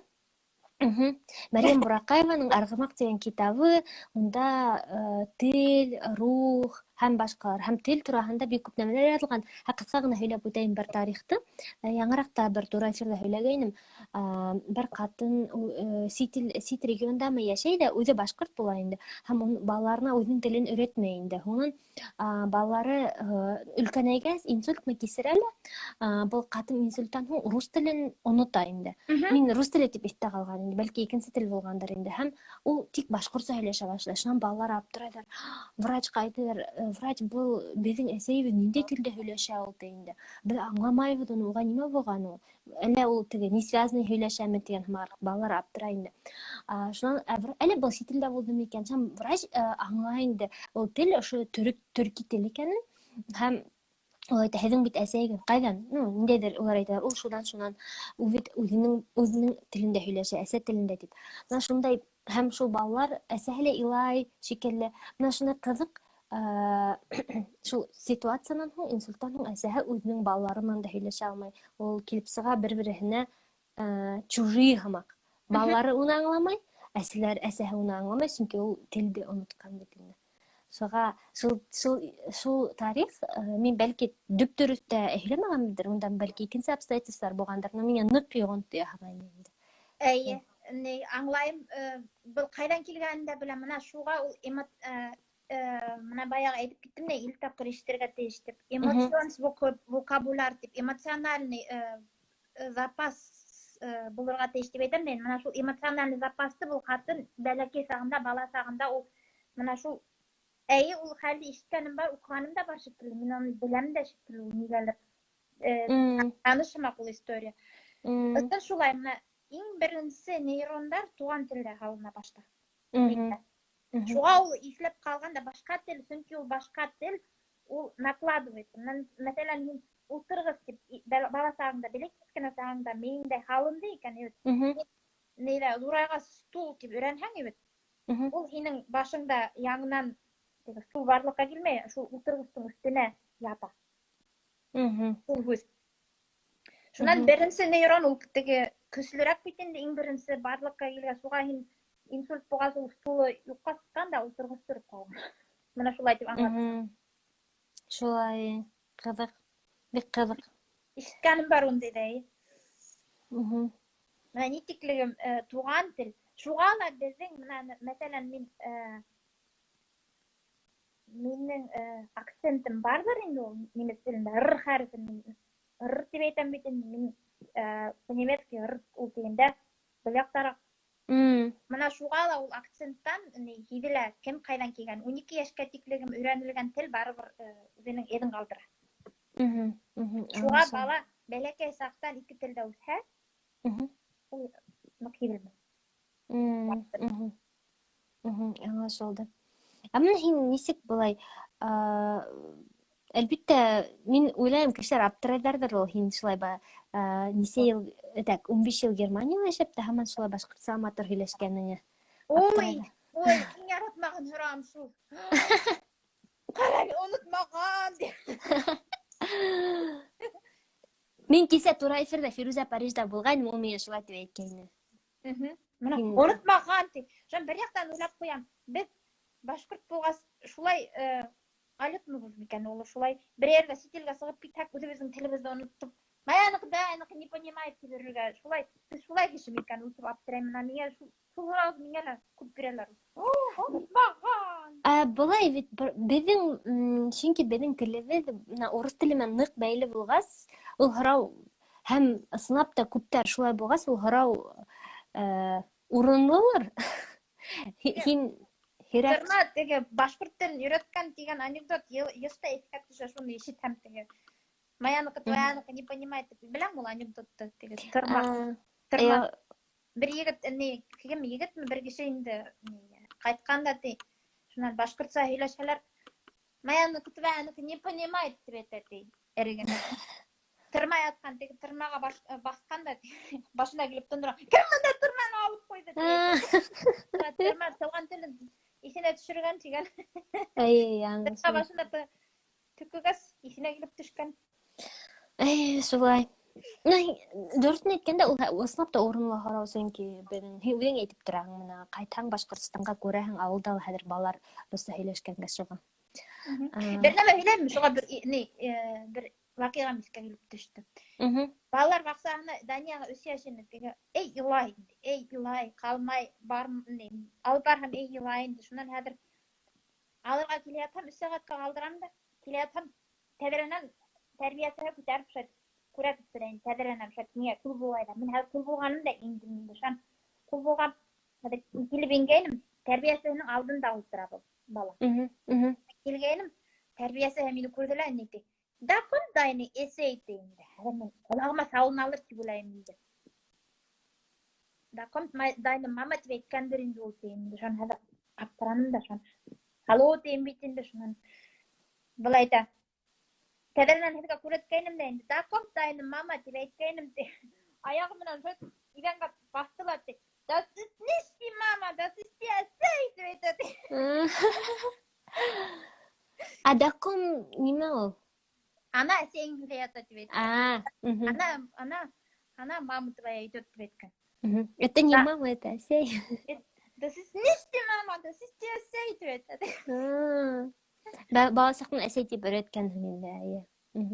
Мәрйәм Бураҡаеваның «Арғымаҡ» тигән китабы, унда тел, рух һәм башҡалар, һәм тел тураһында бик күп нәмәләр яҙылған. Ҡыҫҡа ғына һөйләп үтәйем бер тарихты. Яңыраҡта бер тура эфирҙа һөйләгәйнем. Бер ҡатын сит региондамы йәшәй ҙә, үҙе башҡорт була инде. Һәм балаларына үҙенең телен өйрәтмәй инде. Һуңын балалары өлкәнәйгәс, инсультмы кисерә лә, был ҡатын инсульттан һуң рус телен онота инде. Мин рус теле тип иҫтә ҡалған инде, бәлки икенсе тел булғандыр инде. Һәм ул тик башҡортса һөйләшә башлай. Шунан балалар аптырайҙар. Врачҡа әйтәләр, врач, был беҙҙең әсәйебеҙ ниндәй телдә һөйләшә ул ти инде. Беҙ аңламайбыҙ уны, уға нимә булған ул? Әллә ул теге несвязный һөйләшәме тигән һымаҡ. Балалар аптырай инде. Шунан әле был сит илдә булдымы икән? Һәм врач аңлай инде. Ул тел ошо төрки тел икәнен. Һәм ул әйтә, һеҙҙең бит әсәйегеҙ ҡайҙан? Ниндәйҙер улар әйтәләр, ул шунан үҙенең телендә һөйләшә, әсә телендә тип. Мына шундай, һәм шул балалар, әсәһе лә илай шикелле. Мына шундай ҡыҙыҡ, шул ситуациянан һуң, инсульттан һуң әсәһе үҙенең балалары менән дә һөйләшә алмай. Ул килеп сыға бер-береһенә чужие һымаҡ. Балалары уны аңламай, әсәһе уны аңламай, сөнки ул телде онотҡан бит инде. Шуға шул тарих, мин бәлки дөп-дөрөҫтә һөйләмәгәнмендер, ундан бәлки икенсе обстоятельстволар булғандыр, но миңә ныҡ йоғонто яһаған инде. Әйе, аңлайым. Был ҡайҙан килгәнен дә беләм. Мына шуға ул мына баяғы әйтеп киттем дә, ил тапҡыр ишетергә тейеш тип. Эмоцион вокабуляр тип, эмоциональный запас булырға тейеш тип әйтәм дә. Мына шул эмоциональный запасты был ҡатын бәләкәй сағында, бала сағында ул мына шул әйе, ул хәлде ишеткәнем бар, уҡығаным да бар шикелле. Мин аны беләм дә шикелле, ул нигәлер. Танышымаҡ ул история. Ысын шулай, мына иң беренсе нейрондар туған телдә һалына башта. Шуға ул иҫләп ҡалған да башҡа тел, сөнки ул башҡа тел, ул накладывается. Мәҫәлән, мин ултырғыс тип, бала сағында, бәләкәй кескенә сағында мейеңдә һалынды икән, ҙурайға стул тип өйрәнһәң, ул һинең башыңда яңынан стул барлыҡҡа килмәй, шул ултырғыстың өҫтөнә ята. Шул һүҙ. Шунан беренсе нейрон ул теге көслөрәк бит инде, иң беренсе барлыҡҡа килгән. Шуға һин инсульт булғас, ул стулы юҡҡа сыҡҡан да ултырғыс тороп ҡалған. Мына шулай тип аңлатам. Шулай, ҡыҙыҡ, бик ҡыҙык. Ишеткәнем бар ундай ҙа. Мына ни тиклегем туған тел. Шуға ла беҙҙең, мәҫәлән, минең акцентым барҙыр инде ул немец телендә, р хәрефен. Р тип әйтәм бит инде, мин по-немецки р ул тигәндә был яҡтараҡ. Мына шуға ла ул акценттан һиҙелә, кем ҡайҙан килгән. 12 йәшкә тиклегем өйрәнелгән тел барыбер үҙенең эҙен ҡалдыра. Шуға бала бәләкәй саҡтан 2 телдә үҫһә, ул ныҡ һиҙелмәй. Аңлашылды. Әммә һин нисек былай, әлбиттә, мин уйлайым, кешеләр аптырайҙарҙыр ул, һин шулай нисә йыл, 15 йыл Германияла йәшәп тә һаман шулай башҡортса матур һөйләшкәнеңә. Ой, иң яратмаған һорам шул. Ҡарай, онотмаған дип. Мин кисә тура эфирҙә Фирүзә Парижда булғайным, ул миңә шулай тип әйткәйне. Онотмаған ти. Шон бер яҡтан уйлап ҡуям. Беҙ башҡорт булғас, шулай алютмыбыҙ микән ул, шулай бер ергә сит илгә сығып китһәк, үҙебеҙҙең телебеҙҙе онотоп, Маяныкы не понимает тип йөрөргә, шулай кеше микән ул тип аптырайым. Миңә шул һорауҙы миңә лә күп бирәләр. Онотмаған. Былай бит беҙҙең, сөнки беҙҙең телебеҙ урыс теле менән ныҡ бәйле булғас, ул һорау һәм ысынлап та күптәр шулай булғас, ул һорау урынлылыр. Һин Тырна теге башҡорт телен өйрәткән тигән анекдот йышта иҫкә төшә, шуны ишетһәм теге. Твояныкы не понимает. Беләм ул анекдотты теге тырма. Бер егет, кем егетме, бер кеше инде ҡайтҡанда ти. Шунан башҡортса һөйләшәләр. Маяны кытыбаны не понимает деп айтады. Эргене. Тырмай аткан теги тырмага басканда башына келип тундура. Ким мында тырманы алып койду деп. Тырма туган тилин исине түшүргөн тиген. Тырма башында түкүгөс исине келип түшкөн. Шулай. Дөртүн айтканда ул ысынап да орынлы карау сенки бенин үең әйтеп торам мына кайтаң Башкортстанга күрәһең авылда хәзер балалар руска һөйләшкәнгә чыга. Бер нәмә һөйләйм, шуга бер вакыйга мискә килеп төштө. Балалар баксагына Данияга 3 яшында теге эй илай калмай бармын алып барам эй илайын шундан хәзер алырга киләтам 3 сәгатькә калдырам да киләтам тәдәреннән тәрбиясенә күтәреп шат күрәтеп торайын тәдәреннән шат миңа кул булайда мен хәзер кул булганым да инде шан кул булган хәзер килеп ингәнем тәрбиясенең алдында утыра бала килгәнем тәрбиясе мине күрделәр нити да кундайны эсейте инде мен колагыма сауын алыр дип уйлайм инде да кундайны мама дип әйткәндер инде ул инде шан хәзер аптыраным да шан халоо дейм бит инде шуннан былай да тәдәреннән һеҙгә күрәткәйнем дә инде да кундайны мама дип әйткәйнем ди аяғы менән шат идәнгә баҫтылар ди das ist nicht die Mama das ist die Эсей дип әйтә Адаком нимә ул? Она сеңгеләтә дип әйтә. Она мама твоя идет дип әйткән. Это не мама, это Әсей. Das ist nicht die Mama, das ist die Эсей дип әйтә. Баласакны Әсей дип өйрәткәнһең инде.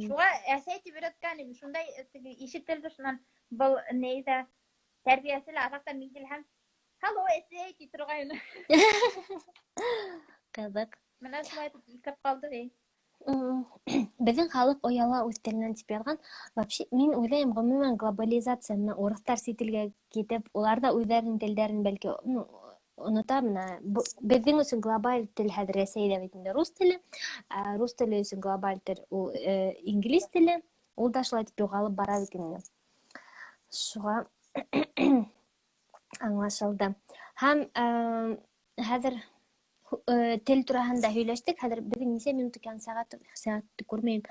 Шуға Әсей дип өйрәткән, шундай ишетелде шуннан был нейдә тәрбиясе лә атактан мин килһәм. Hallo Әсей дип торган. Кызык. Менә шулай икәп калды. Безнең халык ояла үз теленнән дип язган. Вообще, мин уйлыйм, гомумән глобализация менә урыслар сителгә китеп, улар да үзләренең телләрен бәлки, оныта менә. Безнең өчен глобаль тел хәзер Рәсәйдә бит инде рус теле. Рус теле өчен глобаль тел ул инглиз теле. Ул да шулай дип югалып бара бит инде. Шуга аңлашылды. Һәм хәзер тел тураһында һөйләштек. Хәзер беҙҙең нисә минут икән сәғәтте күрмәйем.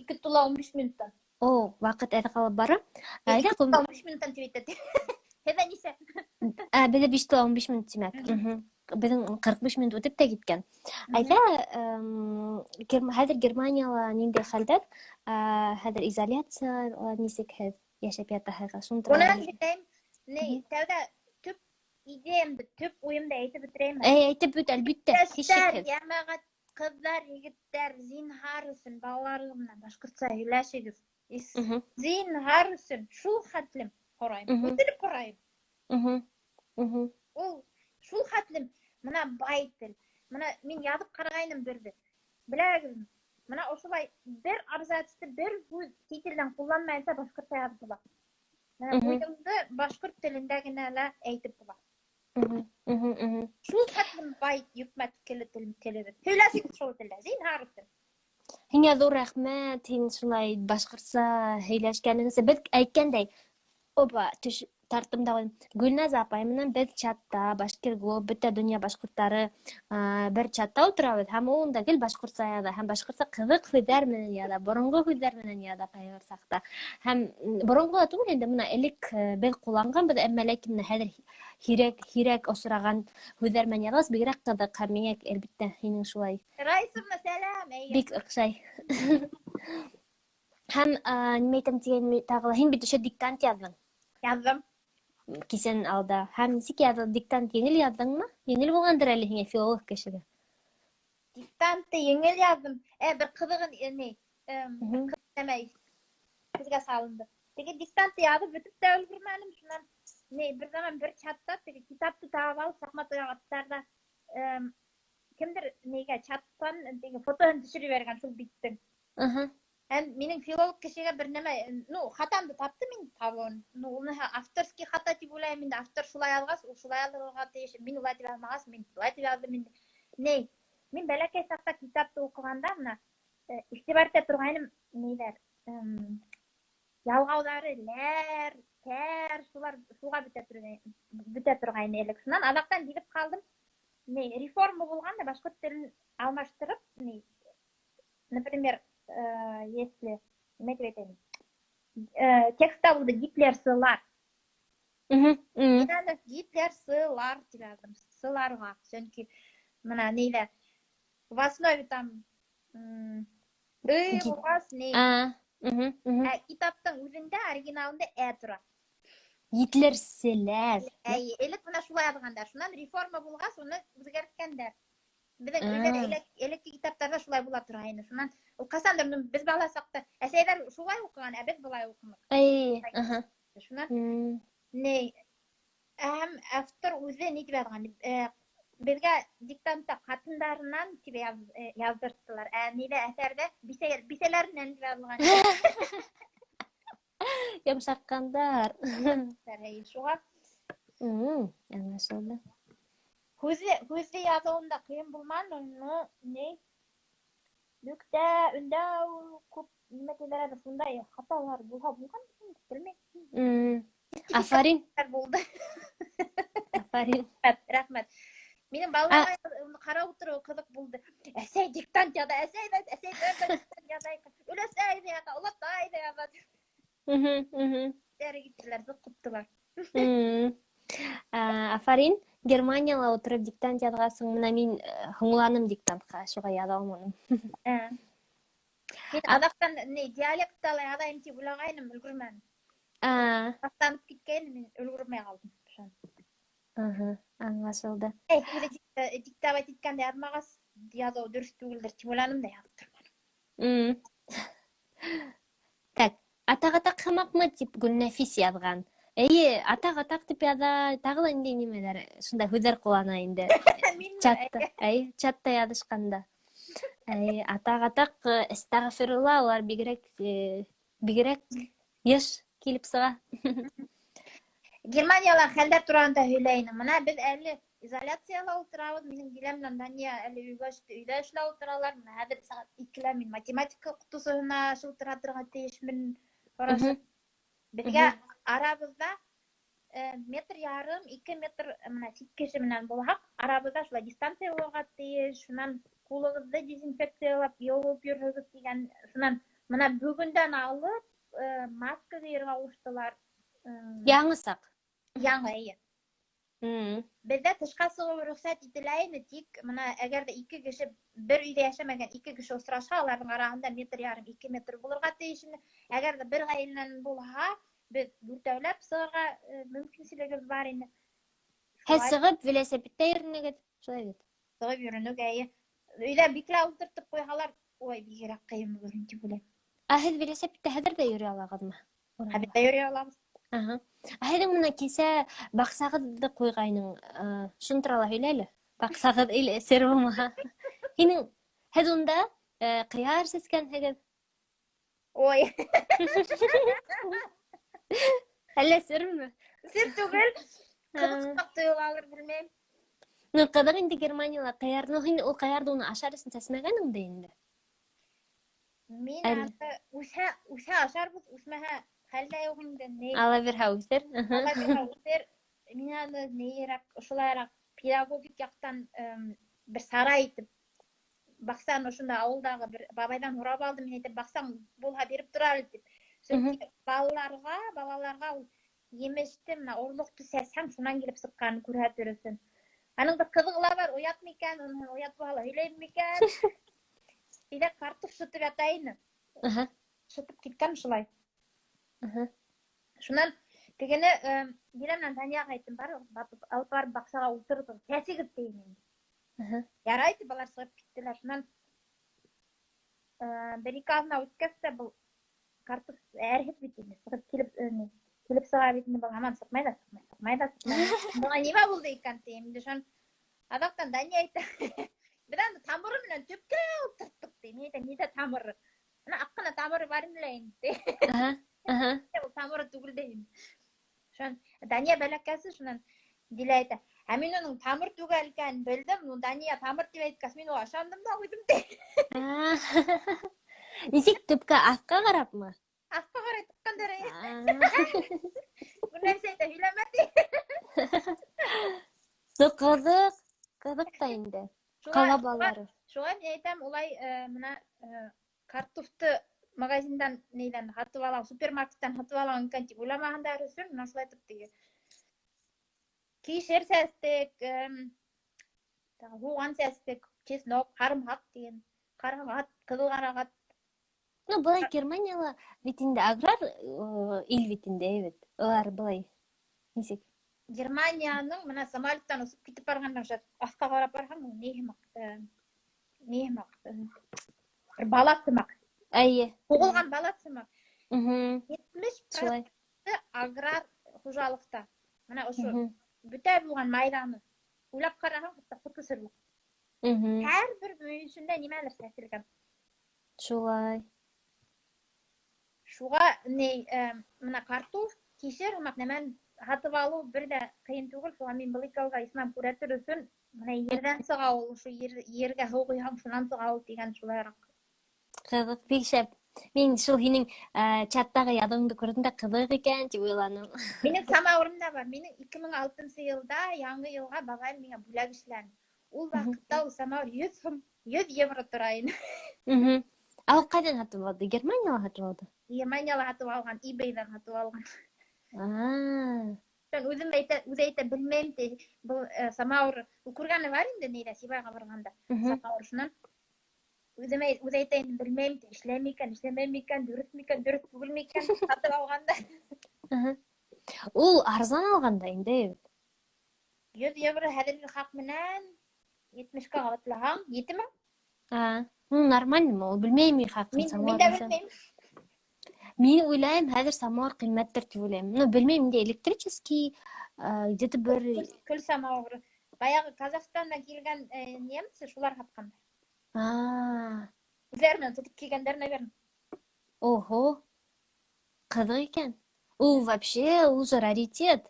2:15 минуттан. О, ваҡыт әҙ ҡалып бара. 2:15 минуттан тип әйтә. Һеҙҙә нисә? Беҙҙә 5:15 минут тимәк. Беҙҙең 45 минут үтеп тә киткән. Әйҙә, хәҙер Германияла ниндәй хәлдәр? Хәҙер изоляция нисек һеҙ йәшәп ятаһығыҙ? Шуны Унан һөйләйем. Тәүҙә идеямды, төп уйымды әйтеп бөтөрәйемме? Әйтеп бөт, әлбиттә. Һичшикһеҙ. Йәмәғәт ҡыҙҙар, егеттәр, зинһар өсөн балаларығыҙ менән башҡортса һөйләшегеҙ. Зинһар өсөн шул хәтлем һорайым. Үтенеп һорайым. Ул шул хәтлем мына бай тел. Мына мин яҙып ҡарағайным берҙе. Беләгеҙме? Мына ошолай бер абзацты бер һүҙ сит телдән ҡулланмайынса башҡортса яҙып була. Уйымды башҡорт телендә генә лә әйтеп була. Шул хәтлем бай йөкмәт телебеҙ. Һөйләшегеҙ шул телдә, зинһар өсөн. Һиңә ҙур рәхмәт, һин шулай башҡортса һөйләшкәнең өсөн. Беҙ әйткәндәй, тартымда Гөлназ апай менән беҙ чатта, Башкирглоб, бөтә донъя башҡорттары бер чатта ултырабыҙ, һәм ул да гел башҡортса яҙа, һәм башҡортса ҡыҙыҡ һүҙҙәр менән яҙа, боронғо һүҙҙәр менән яҙа ҡайһы саҡта. Һәм боронғо ла түгел инде, мына элек беҙ ҡулланғанбыҙ, әммә ләкин хәҙер һирәк осраған һүҙҙәр менән яҙғас, бигерәк ҡыҙыҡ, һәм миңә әлбиттә һинең шулай. Раисовна, сәләм. Бик оҡшай. Һәм нимә әйтәм тигән тағы ла, һин бит ошо диктант яҙҙың. Яҙҙым. Кисен алда. Һәм нисек яҙҙың? Диктант еңел яҙҙыңмы? Еңел булғандыр әле һиңә филолог кешегә. Диктантты еңел яҙҙым. Бер ҡыҙығын күҙгә салынды. Теге диктантты яҙып бөтөп тә өлгөрмәнем. Шунан бер заман бер чатта теге китапты табып алып шахмат уйнағандарда кемдер чаттан теге фотоһын төшөрөп бергән шул биттең. Һәм минең филолог кешегә бер нәмә, хатамды тапты мин табыуын. Уны авторский хата дип уйлайым инде. Автор шулай яҙғас, ул шулай яҙырға тейеш. Мин улай дип яҙмағас, мин улай дип яҙҙым инде. Мин бәләкәй саҡта китапты уҡығанда мына иғтибар итә торғайным ялғаудары ләр, тәр, шулар шуға бөтә торғайны элек. Шунан аҙаҡтан килеп ҡалдым. реформа болганда башкорт тилин алмаштырып, например, если неме деп айтайын, текстте булды Гитлер сылар. Мен аны Гитлер сылар деп жаздым. Сыларга. Чөнки мына нейле в основе там болгас китаптың үзүндө оригиналында турат. Гитлер силер. Элек мына шулай алгандар. Шунан реформа болгас, уну үзгәрткәндәр. Безнең элекке китаптарда шулай була тора инде. Шунан ул касандыр без баласакта, әсәйләр шулай укыган, без булай укымык. Шунан автор үзе ни дип язган? Безгә диктантта хатындарынан дип яздырттылар. Нидә әсәрдә бисәләреннән дип язылган. Йомшаккандар. Шуга. Аңлашылды. Күзле язуында кыйын булмады, Дүктә, үндә күп нимәләр шундай хаталар булган, белмәйм. Афарин. Булды. Афарин. Рәхмәт. Минем балаларга карап утыру кызык булды. Әсәй диктант яза, әсәй диктант яза. Үләсәй яза, улатай яза. Дәрі киттеләр, зыккыттылар. Афарин, Германияла отырып диктант язгасың, мына мин һуңланым диктантка, шуга яза алмадым. Мин адактан диалектала язайын дип уйлагайным, өлгөрмәдим. Тастанып киткән, мин өлгөрмәй калдым. Аңлашылды. Диктовать иткәндә язмагас, язу дөрес түгелдер дип уйланым да язып тормадым. Так, атак-атак хамакмы дип Гүлнәфис язган. Атак-атак дип яза, тагы да инде нимәләр, шундай һүзләр куллана инде. Чатта язышканда. Атак-атак, астагфирулла, улар бигрәк еш килеп сыга. Германиялар хәлдәр турында һөйләйин. Мына без әле изоляцияла утырабыз. Минем биләм Дания әле өйдә эшләп утыралар. Менә хәзер сәгать 2 мин математика кутусына шылтыра торган тиешмен. Карашы. Безгә арабызда метр ярым, 2 метр мына ситкеше менән булһак, арабызда шулай дистанция булырга тиеш. Шунан кулыгызды дезинфекциялап, юып йөрегез дигән. Шунан мына бүгендән алып маска кияргә куштылар. Яңы сак. Яңы. Бездә тышка сыгу рөхсәт ителә инде, тик мына әгәр дә 2 кеше бер өйдә яшәмәгән 2 кеше очраша, аларның арасында метр ярым, 2 метр булырга тиеш. Әгәр дә бер гаиләнән булһа, без дүртәүләп сыгарга мөмкинлегебез бар инде. Һәз сыгып велосипедта йөрнегез, шулай бит. Сыгып йөрнегез. Өйдә биклә утыртып куйгалар, ой, бигрәк кыен булыр дип уйлыйм. Һез велосипедта хәзер дә йөри алагызмы? Хәзер йөри алабыз. Һәзер моны кисә баксагызды куйгайның, шуны турында һөйләле. Баксагыз или сер булмаһа. Һинең һез унда кыяр сескәнһегез. Ой. Әллә серме? Сер түгел. Кызык тоелалыр, белмәйм. Ну, кадәр инде Германиялар кыярны, һин ул кыярды уны ашарысын сәсмәгәнең дә инде. Мин аны үсә ашарбыз, үсмәһә хәлдә юк инде. Ала бер хаусер. Ала бер хаусер. Мин аны нейрак, шулайрак педагогик яктан бер сарай итеп баксан, ошонда авылдагы бер бабайдан урап алдым, мин әйтеп баксаң булга берип турар дип. Чөнки балаларга ул емеште, мына орлыкты сәсәң, шунан килеп сыккан күрә торсын. Аның бер кызыгла бар, уят микән, уят бала һөйләйм микән? Бирә картоф шытып ятайны. Шытып киткән шулай. Шунан тегене биләмнән Данияга әйттем, бар, алып барып баксага утырып, сәсегез деймен. Ярай дип алар сыгып киттеләр. Шунан бер-ике азна үткәчтә бу картоф әрһез бит инде. Сыгып килеп сыга бит инде, һаман сыкмай да. Буга нимә булды икән тием. Шунан адактан Дания әйтә. Бидан тамыры менән төпкә утырттык ди. Нидә тамыры? Ана аккына тамыры бар инде. Ул тамыры түгел дейм. Шунан Дания бәләкәсе шунан Дилә әйтә. Мин уның тамыр түгел икән белдем. Ну Дания тамыр дип әйткәс, мин уга ышандым да куйдым ди. Ничек төпкә аска карапмы? Аска карап тыккандар. Бу нәрсә әйтә, һөйләмә ди. Кызык. Кызык та инде. Шуга Кала баллары. мен айтам, улай мына картуфты магазиндан нейден сатып алам, супермаркеттен сатып алам икән дип уйламагандар өчен мына шулай итеп теге кишер сәстек, хуган сәстек, чеснок, карымак деген, карагат, кызыл карагат. Ну, былай Германияла бит инде аграр ил бит инде, эбит. Алар былай. Нисек? Германияның мына самолеттан усып китеп барганда ошо аска карап барсаң, нехмак, бир бала сымак, Әйе. тугулган бала сымак. Мгм. 70% Шулай. аграр хужалыкта. Мына ошо Мгм. бүтә булган майданы уйлап карасаң, хәтта куты сырлык. Мгм. Һәр бер мөйөшендә нимәлер сәселгән. Шулай. Шуга мына картуф, кишер һәм нәмән сатып алу бер дә кыен түгел. Шуга мин был икәүгә исмам күрәтер өчен мына ердән сыга ул, шу ергә һыу куйһаң, шуннан сыга ул дигән шулайрак. Кызык, бик шәп. Мин шул һинең чаттагы ядыңды күрдем дә кызык икән дип уйланым. Минең самавырымда бар. Минең 2006 елда яңгы елга бабайым миңа бүләк эшләгән. Ул вакытта ул самавыр 100 евро тора иде. Мгм. Ал кайдан сатып алды? Германияга сатып алды. Германияга сатып алган, eBayдан сатып алган. А. Мен үзе әйтә белмәм ди. Бу самавыр күргәне бар инде нидә Сибайга барганда. Самавыр шуннан үзе әйтә инде белмәм ди. Эшләми икән, дөрес түгелме икән сатып алганда. Ул арзан алганда инде. 100 евро хәзерге хак менән 70-ка атлаһаң, 7 Ну, нормальный, ул білмейм мин хакын Мин самовар. дә белмәм. Мин уйлайм, хәзер самовар кыйммәттер дип уйлайм. Ну, білмейм инде электрический, где-то бер Көл самовары. Баягы Казахстандан килгән немцы шулар хаткан. Үзләреннән тотып килгәннәр, наверное. Ого. Кызык икән. Ул вообще уже раритет.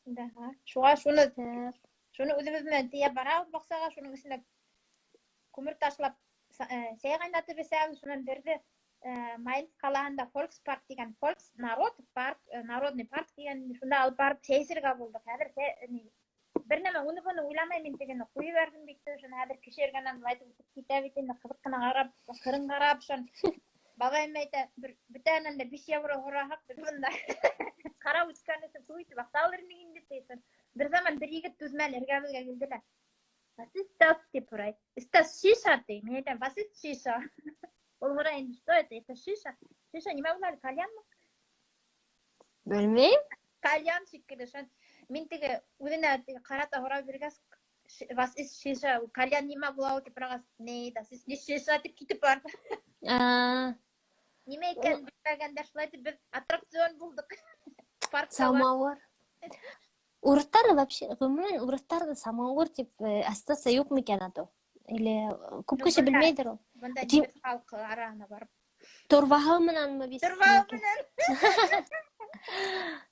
Да. Шуга шуны үзебез белән тия барабыз баксага, шуның исенә күмер ташлап сәй кайнатып эсәбез, шуннан берде Mainz калаһында Volkspark дигән, Народный парк дигән, шунда алып барып сәйсергә булдык. Хәзер бер нәмә уны уйламай мин тегене куй бәрдем бит, шуны хәзер кешергәннән лайтып китә бит инде, кызык кына карап, кырын карап, шун бабайым әйтә, бер бүтәннән дә 5 евро һорахак бunda. Карап үткәнне туйты, баксалыр инде тейсен. Бер заман бер егет түзмәл эргәбезгә килделәр. Was ist das, Tipurай? Ist das Shisha? Mir hätte, was ist Shisha? Ул гырайын, что это? Это Shisha. Shisha нимә булар? Кальянмы? Белмейм. Кальян шикелле. Мин теге үзенә карата һорап биргәс, was ist Shisha? Кальян нимә була ул дип сорагас, не, das ist nicht Shisha дип китеп барды. Нимә икән белмәгәндә шулай дип без аттракцион булдык. Паркта. Самовар. Урыстар вообще, гомумән урыстарда самовар дип ассоциация юк микән аты? Или күп кеше белмәйдер ул. Бunda немец халкы арасына барып. Торваһы менәнме бис? Торваһы менән.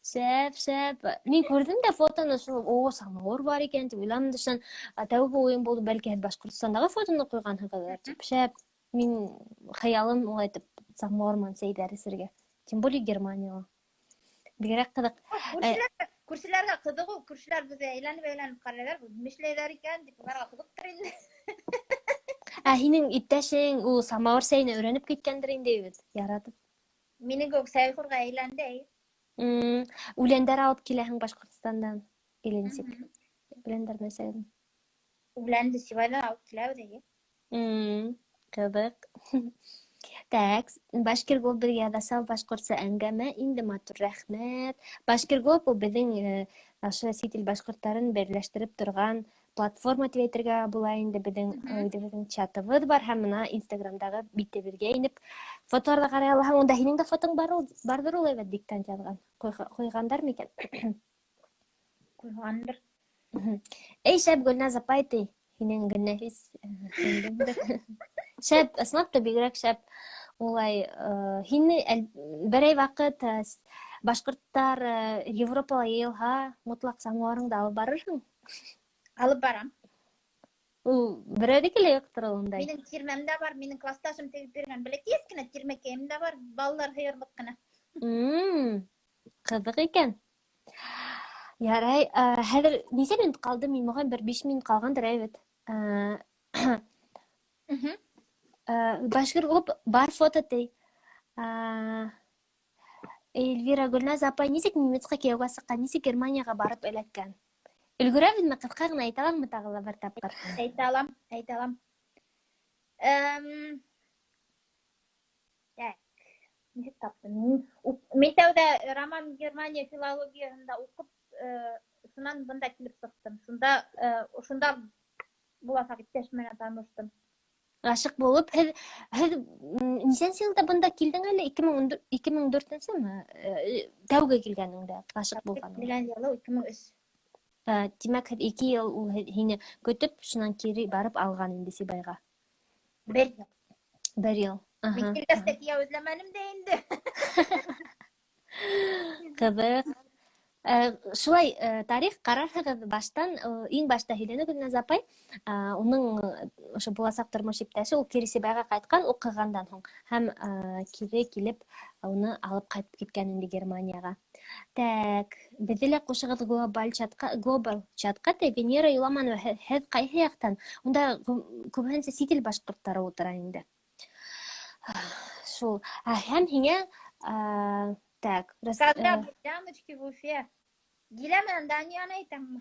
Шәп. Мин күрдем дә фотоны, шул, самовар бар икән дип уйландым дишән. Тәүге уен булды, бәлки Башкортстандагы фотоны куйганһыгыдыр дип. Шәп. Мин хыялым улай итеп самовар менән сәйдәр исергә. Тем более Германияга. Бигрәк кызык. Күршеләргә кызык ул, күршеләр безгә әйләнеп карыйлар, нишләйләр икән дип аларга кызыктыр инде. Һинең иптәшең ул самовар сәйне өйрәнеп киткәндер инде бит, яратып. Минең үк сәйхурга әйләнде. Үләндәр алып киләһең Башкортстандан. Иленсек. Үләндәр мәсәлән. Үләнде Сибайдан алып киләбез. Кызык. Так, Башкиргол бергә дасал башкортса әңгәмә инде матур, рәхмәт. Башкиргол бу безнең ашы ситил башкортларын берләштереп торган платформа дип әйтергә була инде. Безнең чатыбыз бар һәм менә Инстаграмдагы битебезгә инеп фотоларда карый аласың. Онда һинең дә фотоң бардыр ул, әйбәт диктант язган. Куйгандар микән? Куйгандыр. Эй, шәп Гөлназ апай ти. Һинең Гөлнәфис. Шәп, ысынлап та бигрәк шәп. Улай, һине берәй вакыт башкорттар Европага йыелһа, мутлак самоварыңды алып барырсың? Алып барам. Ул берәүдә килә юктыр ундай. Минең тирмәмдә бар, минең классташым тегеп биргән бәләкәй кенә тирмәкәемдә бар, балалар хыярлык кына. Кызык икән. Ярай, хәзер нисә минут калды? Мин моңа бер 5 минут калгандыр, әйбәт. Башкир клуб бар фото тей. Эльвира Гүлназ апай нисек немецка кияүгә сыккан, нисек Германияга барып эләккән? Өлгөрәбезме? Кыска гына әйтә аламмы тагы ла бер тапкыр? Әйтә алам. Так, нисек таптым? Мен тәүдә роман Германия филологияһында укып, шунан бында килеп сыктым. Шунда буласак иптәш менән таныштым. Гашык булып, һеҙ нисәнсе йылда бында килдең әле? 2004-нсеме? Тәүге килгәнеңдә, гашык булганың. Килгән йылы 2003. Тимәк, һеҙ 2 йыл ул һине көтөп, шунан кире барып алган инде Сибайга. 1 йыл. 1 йыл. Мин килгәстә кияү эҙләмәнем дә инде. Ҡыҙыҡ. Шулай тарих ҡарарһығыҙ баштан, иң башта һөйләне Гөлназ апай, уның ошо буласаҡ тормош иптәше ул кире Сибайға ҡайтҡан уҡығандан һуң һәм кире килеп уны алып ҡайтып киткән инде Германияға. Так, беҙҙе лә ҡушығыҙ глобал чатҡа. Венера Юламанова, һеҙ ҡайһы яҡтан? Унда күбеһенсә сит ил башҡорттары ултыра инде. Шул. Һәм һиңә так, Когда Яночки в Уфе. Дилә менән Данияны әйтәңме?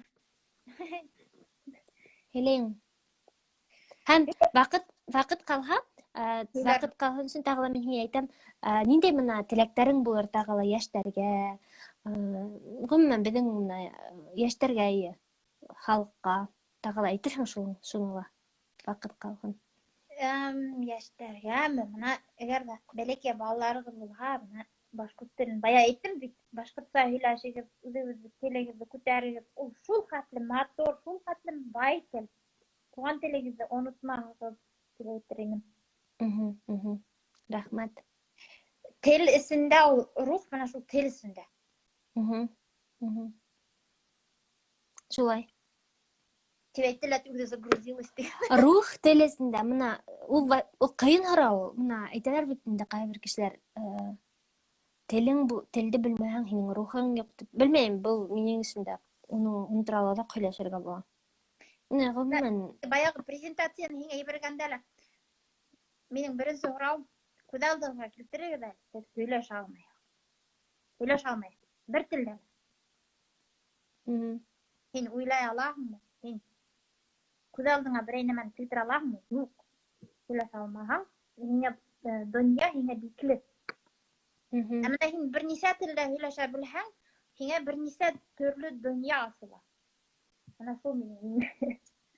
Һелең. Һәм ваҡыт ҡалһа, ваҡыт ҡалһын өсөн тағы ла мин һиңә әйтәм, ниндәй мына теләктәрең булыр тағы ла йәштәргә, ғөмүмән беҙҙең йәштәргә, халыҡҡа тағы ла әйтерһең шуны ла ваҡыт ҡалһын. Йәштәргә мына әгәр ҙә бәләкәй балаларығыҙ булһа, мына башҡорт телен бая әйттем бит, башҡортса һөйләшегеҙ, үҙегеҙҙе телегеҙҙе күтәрегеҙ. Ул шул хәтле матур, шул хәтле бай тел. Туған телегеҙҙе онотмағыҙ тип әйтер инем. Рәхмәт. Тел эсендә ул рух, мына шул тел эсендә. Шулай. Тип әйтелә, үҙе загрузилась. Рух тел эсендә, мына ул ҡыйын һорау. Мына әйтәләр бит инде ҡайһы бер кешеләр, телде белмәһәң, һинең рухың юҡ дип. Белмәйем, был минең өсөндә уның турала да һөйләшергә була. Баяғы презентацияны һиңә ебәргәндә лә минең беренсе һорау, күҙ алдығыҙға килтерегеҙ әле, һеҙ һөйләшә алмайһығыҙ. Бер телдә. Һин уйлай алаһыңмы? Һин күҙ алдыңа берәй нәмәне килтерә алаһыңмы? Юҡ. Һөйләшә алмаһаң, һиңә донъя һиңә бикле. Әммә һин бер нисә телдә һөйләшә белһәң, һиңә бер нисә төрлө донъя асыла. Ана шул минең.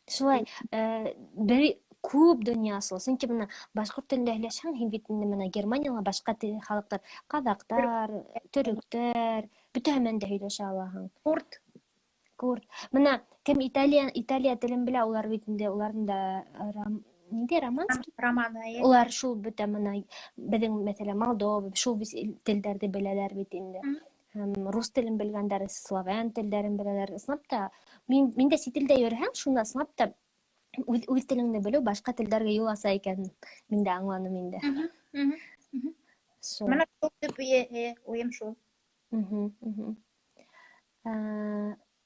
Шулай, бер күп донъя асыла. Сөнки мына башҡорт телендә һөйләшһәң, һин бит инде мына Германияла башҡа халыҡтар, ҡаҙаҡтар, төрөктәр, бөтәһе менән дә һөйләшә алаһың. Курд. Мына кем Италия телен белә, улар бит инде уларҙың да ниндәй романский? Романы. Улар шул бөтә мына беҙҙең мәҫәлән Молдова, шул телдәрҙе беләләр бит инде. Һәм рус телен белгәндәр, славян телдәрен беләләр. Ысынлап та, мин дә сит илдә йөрөһәм, шунда ысынлап та үҙ телеңде белеү башҡа телдәргә юл аса икән. Мин дә аңланым инде. Мына шул тип уйым шул.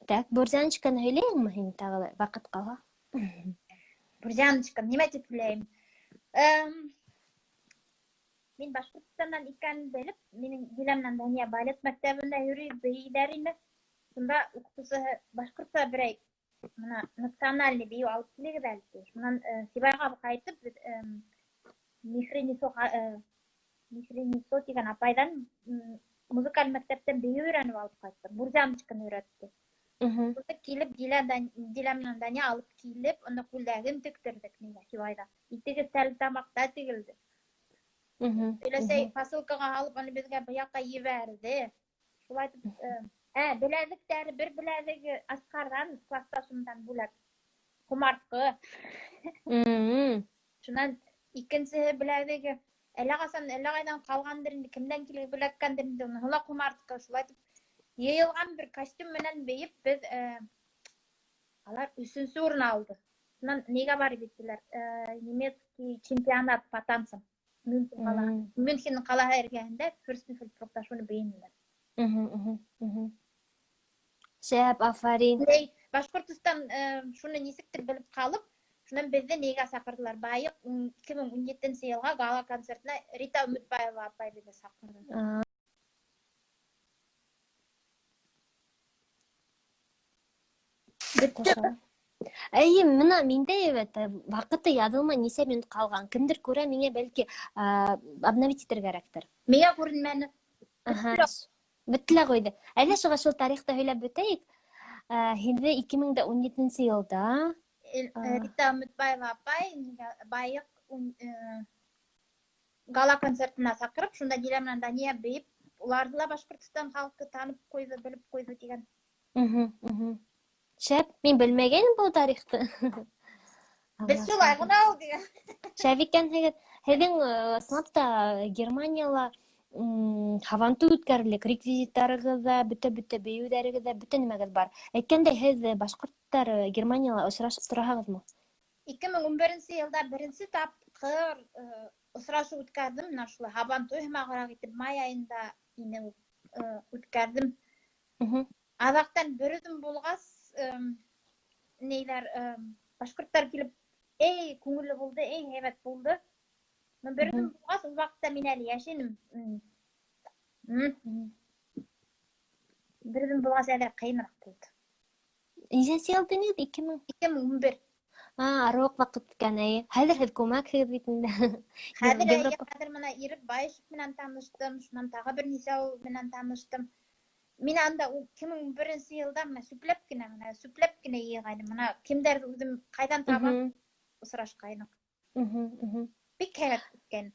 Так, Бурзаночканы һөйләйеңме һин тағы ла ваҡыт ҡалһа? Бурзаночка, нимә тип һөйләйем? Мин Башҡортостандан икәнен белеп, минең Дилә менән Дания балет мәктәбендә бейеүҙәр ине. Шунда уҡытыусыһы башҡортса берәй национальный бейеү алып килегеҙ әле. Шунан Сибайға ҡайтып, Михринисо тигән апайҙан музыкаль мәктәптән бейеү өйрәнеп алып ҡайтты. Бурзаночканы өйрәтте. Шунда килеп, Дилә менән Дания алып килеп, онда күлдәген тектерҙек миңә Сибайҙа. Итеге сәл тамаҡта тегелде. Өләсәй посылкаға алып, аны беҙгә быяҡҡа ебәрҙе. Шулай итеп, беләҙектәре, бер беләҙеге Асҡарҙан, класташымдан бүләк, ҡомартҡы. Шунан икенсеһе беләҙеге, әллә ҡасан, әллә ҡайҙан ҡалғандыр инде, кемдән килеп бүләккәндер инде, уныһы ла ҡомартҡы. Шулай итеп, йыйылған бер костюм менән бейеп, беҙ алар 3-нсе урын алды. Шунан нигә барып иттеләр? Немецкий чемпионат по танцам. Мюнхен ҡалаһы эргәһендә Фюрстенфельд-Паркта шуны бейенеләр. Шәп, афарин. Башҡортостан шуны нисектер белеп ҡалып, Шунан безне неге сакырдылар? Байык 2017 елга гала концертына Рита Үмүтбаева апай безне сакырды. Ташала. Мына менде вакыты язылмай несе минут калган. Кимдир күрә миңа бәлки обновить итәргә кирәктер. Миңа күренмәне. Бетле койды. Әле шуга шул тарихта һөйләп бетәйек. Инде 2017 елда Рита Үмүтбаева апай байык гала концертына сакырып, шунда Дилә менән Дания бейеп, уларны да Башкортстан халкы танып койды, белеп койды дигән. Шәп, мин белмәгәнмен бу тарихты. Без шулай гына ул дигән. Шәп икән һеҙҙең снапта Германияла һаванту үткәрелек, реквизиттарығыҙҙа, бөтә бейеүҙәрегеҙҙә, бөтә нәмәгеҙ бар. Әйткәндәй, һеҙ башҡорттар Германияла осрашып тораһығыҙмы? 2011 елда беренсе тапҡыр осрашыу үткәрҙем, менә шулай һабантуй һымағыраҡ итеп, май айында ине үткәрҙем. Аҙаҡтан бер үҙем булғас, башҡорттар килеп, эй, күңелле булды, эй, һәйбәт булды. Бер үҙем булғас, ул ваҡытта мин әле йәш инем. Бер үҙем булғас, әле ҡыйыныраҡ булды. Нисәнсе йыл динегеҙ? 2011. Арыуаҡ ваҡыт үткән, хәҙер һеҙ күмәкһеҙ бит инде. Хәҙер мына Ирек Байышев менән таныштым, шунан тағы бер нисәү менән таныштым. Мин анда 2001 йылда сүпләп кенә йыйғайным. Мына кемдәр үҙем ҡайҙан табам осрашҡайным. Бик һәйбәт үткән.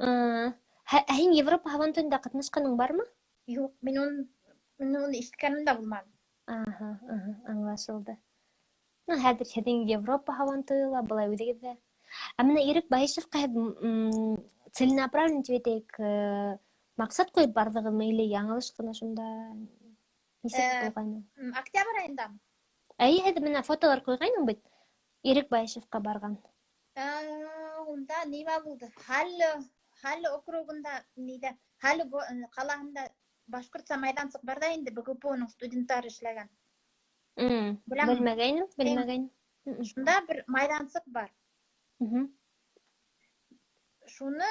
Һин Европа һабантуйында ҡатнашҡаның бармы? Юҡ, мин уны ишеткәнем дә булманы. Аңлашылды. Хәҙер һеҙҙең Европа һабантуйы былай үҙегеҙҙә. Менә Ирек Байышевҡа һеҙ целенаправленно тип әйтәйек, маҡсат ҡуйып барҙығыҙмы или яңылыш ҡына шунда? Нисек булғайны? Октябрь айындамы? Һеҙ менә фотолар ҡуйғайның бит Ирек Байышевҡа барған. Унда нимә булды? Хәлле округында, Хәлле ҡалаһында Башҡортса майҙансыҡ бар да инде, БГПО-ның студенттары эшләгән. Белмәгәйнем. Шунда бер майҙансыҡ бар. Шуны,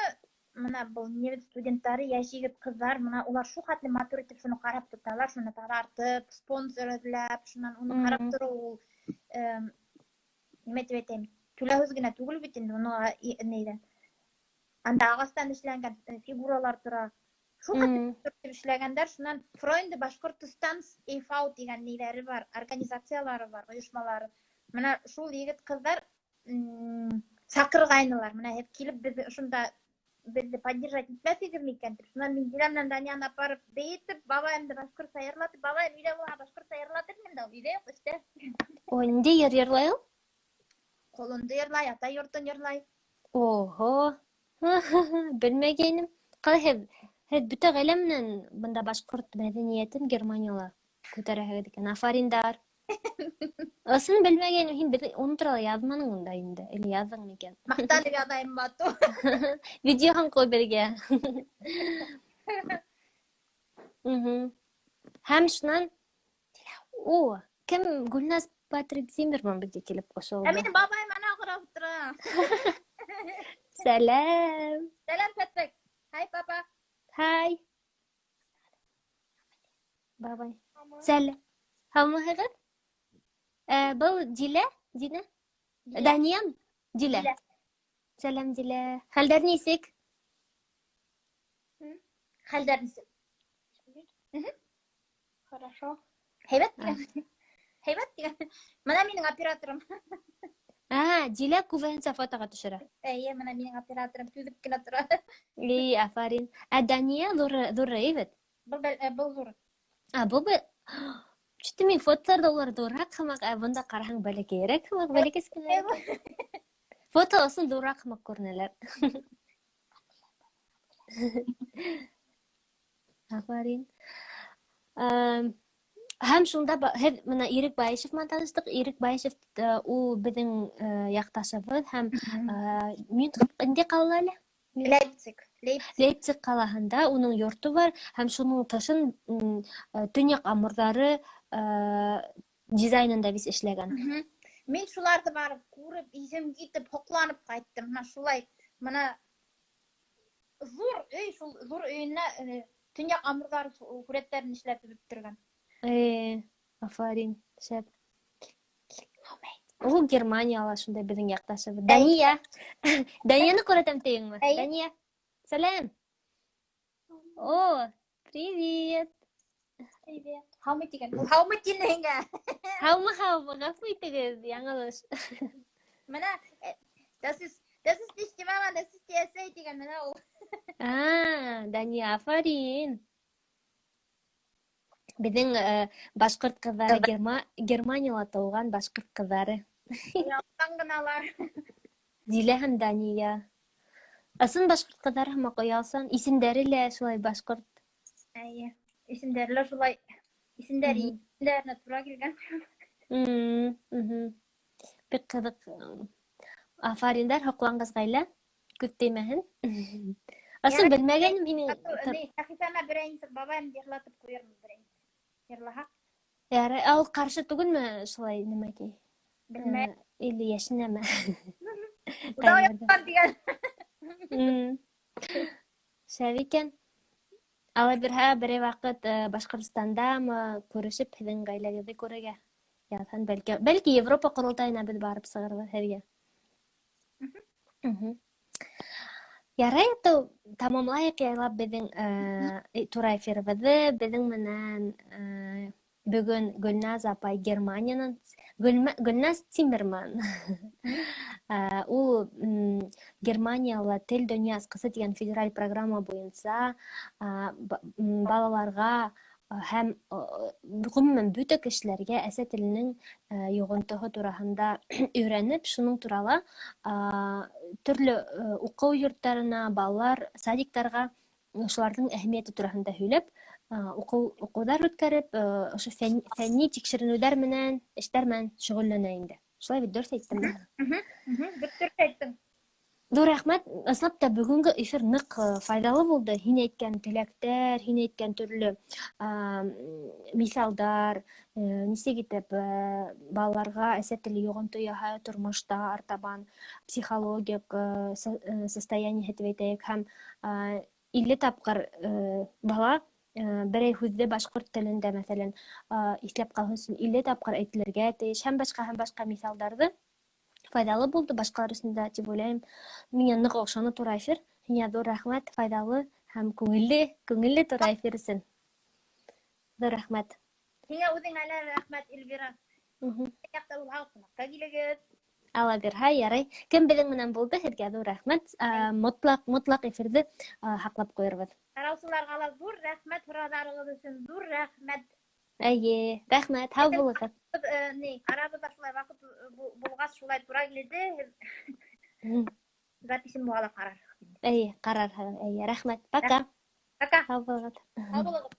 мына был немец студенттары, йәш егет ҡыҙҙар, мына улар шул хәтле матур итеп шуны ҡарап тоталар, шуны таҙартып, спонсор эҙләп, шунан уны ҡарап тороу ул, нимә тип әйтәйем, түләүһеҙ генә түгел бит инде, уны анда ағастан эшләнгән фигуралар тора. Шул хәтле эшләгәндәр, шунан Фройнде Башҡортостан e.V. дигән ниләре бар, организациялары бар, ойошмалары. Менә шул егет ҡыҙҙар саҡырғайнылар. Менә һеҙ килеп беҙҙе шунда безде поддержать итмәҫһегеҙ микән дип. Шунан мин Дилә менән Данияны апарып бейетеп, бабайымды башҡортса йырлатып, бабайым өйҙә булһа башҡортса йырлатыр инде, ул өйҙә юҡ, эштә. Ой, ниндәй йыр йырлай ул? Ҡолонды йырлай, атай йортон йырлай. Оһо, белмәгәйнем. Ҡалай һеҙ бөтә ғаилә менән бында башҡорт мәҙәниәтен Германияла күтәрәһегеҙ икән. Афариндар. Ысын белмәгәйнем, һин уны турала яҙманың унда инде, или яҙҙың микән? Маҡтанып яҙайым Бату. Видеоһын ҡуй беҙгә. Һәм шунан, кем Гүлназ Патрик Зиммерман беҙгә килеп ҡушылды. Минең бабайым ана ҡарап тора. Сәләм. Сәләм, Патрик. Һай, папа. Һай. Бабай. Сәләм. Һаумыһығыҙ? Был Дилә? Дина? Даниям? Дилә. Сәләм, Дилә. Хәлдәр нисек? Хәлдәр нисек? Хорошо. Һәйбәт дигән. Һәйбәт дигән. Менә минең операторым. Дилә күбеһенсә фотоға төшөрә. Әйе, менә минең операторым түҙеп кенә тора. Афарин. Дания ҙуры бит. Был ҙур. Был Что мен фотоларда улар ҙурыраҡ һымаҡ, бында ҡараһаң бәләкәйерәк һымаҡ, бәләкәскенә. Фото ысын ҙурыраҡ һымаҡ күренәләр. Афарин. Һәм шунда һеҙ менә Ирек Байышев менән таныштыҡ. Ирек Байышев ул беҙҙең яҡташыбыҙ һәм инде ҡалала әле? Лейпциг ҡалаһында уның йорто бар һәм шуның тышын Төньяҡ Амурҙары дизайнында бис эшләгән. Мен шуларды барып көріп, изем кетіп, хоқланып қайттым. Мына шулай, мына зур үй, шул зур үйіне төньяқ амурлар суреттерін ішләтіп тұрған. Афарин, шәп. Ул Германияла шундай безнең якташыбыз. Дания. Данияны күрәтәм тегеңме? Дания. Сәлам. О, привет. Привет. Хаумы деген. Ул хаумы тинеңгә. Хаумы, гафу итегез, яңылыш. Менә das ist nicht die Mama, das ist die Essay деген менә ул. Дания, афарин. Безнең башкорт кызлары Германияла тууган башкорт кызлары. Таңгыналар. Дилә һәм Дания. Асын башкорт кызлары һәм коясан, исемдәре лә шулай башкорт. Әйе. Исемдәре шулай. Исемдәренә туры килгән. Бик кызык. Афариндар хаклангыз гаилә. Күп теймәһен. Асын белмәгәнем минең. Сәхифәмә берәйин бабам йырлатып куярмын берәйин. Йырлаһа. Яры, ал каршы түгелме шулай нимәки? Белмәм. 50 яшенәме? Уяттан дигән. Шәвикән. Ала бере вакыт Башкортстанда күрешеп һеҙҙең гаиләгеҙҙе күрергә. Яҙһын бәлки Европа ҡоролтайына беҙ барып сығырбыҙ һеҙгә. Ярай, тамамлайыҡ яйлап беҙҙең тура эфирыбыҙҙы. Беҙҙең менән бөгөн Гөлназ апай Германиянан, Гөлназ Тимерман. Ул Германияла тел дөньясы дигән федераль программа буйынса балаларға һәм гомумән бөтә кешеләргә әсә теленең йоғонтоһо тураһында өйрәнеп, шуның турала төрлө уҡыу йорттарына, балалар, садиктарға шуларҙың әһәмиәте тураһында һөйләп, уҡыуҙар үткәреп, ошо фәнни тикшеренеүҙәр менән, эштәр менән шөғөлләнә инде. Шулай бит, дөрөҫ әйттемме? Дөрөҫ әйттең. Ду рәхмәт. Ыслап та бүгенге эфир ныҡ файҙалы булды. Һин әйткән теләктәр, һин әйткән төрлө миҫалдар, нисек итеп балаларға әсә теле йоғонто яһай тормошта артабан психологик состояние итеп әйтәйек һәм 50 тапҡыр бала берәй һүҙҙе башҡорт телендә мәҫәлән иҫләп ҡалһын өсөн 50 тапҡыр әйтелергә тейеш һәм башҡа миҫалдарҙы файҙалы булды башҡалар өсөн дә тип уйлайым. Миңә ныҡ оҡшаны тура эфир. Һиңә ҙур рәхмәт, файҙалы һәм күңелле тура эфир өсөн. Ҙур рәхмәт. Һиңә үҙеңә лә рәхмәт, Эльвира. Яҡта булһа ҡунаҡҡа килегеҙ. Ала бирһә, ярай. Кем беҙҙең менән булды, һеҙгә ҙур рәхмәт. Мотлаҡ эфирҙе һаҡлап ҡуйырбыҙ. Ҡараусыларға ла ҙур рәхмәт, һорауҙарығыҙ өсөн ҙур рәхмәт. Әйе, рәхмәт, һау булығыҙ. Арабыҙҙа шулай ваҡыт булғас, шулай тура килде. Записен була ла ҡарарһығыҙ. Әйе, ҡарарһығыҙ. Әйе, рәхмәт. Пока. Пока. Һау булығыҙ. Һау булығыҙ.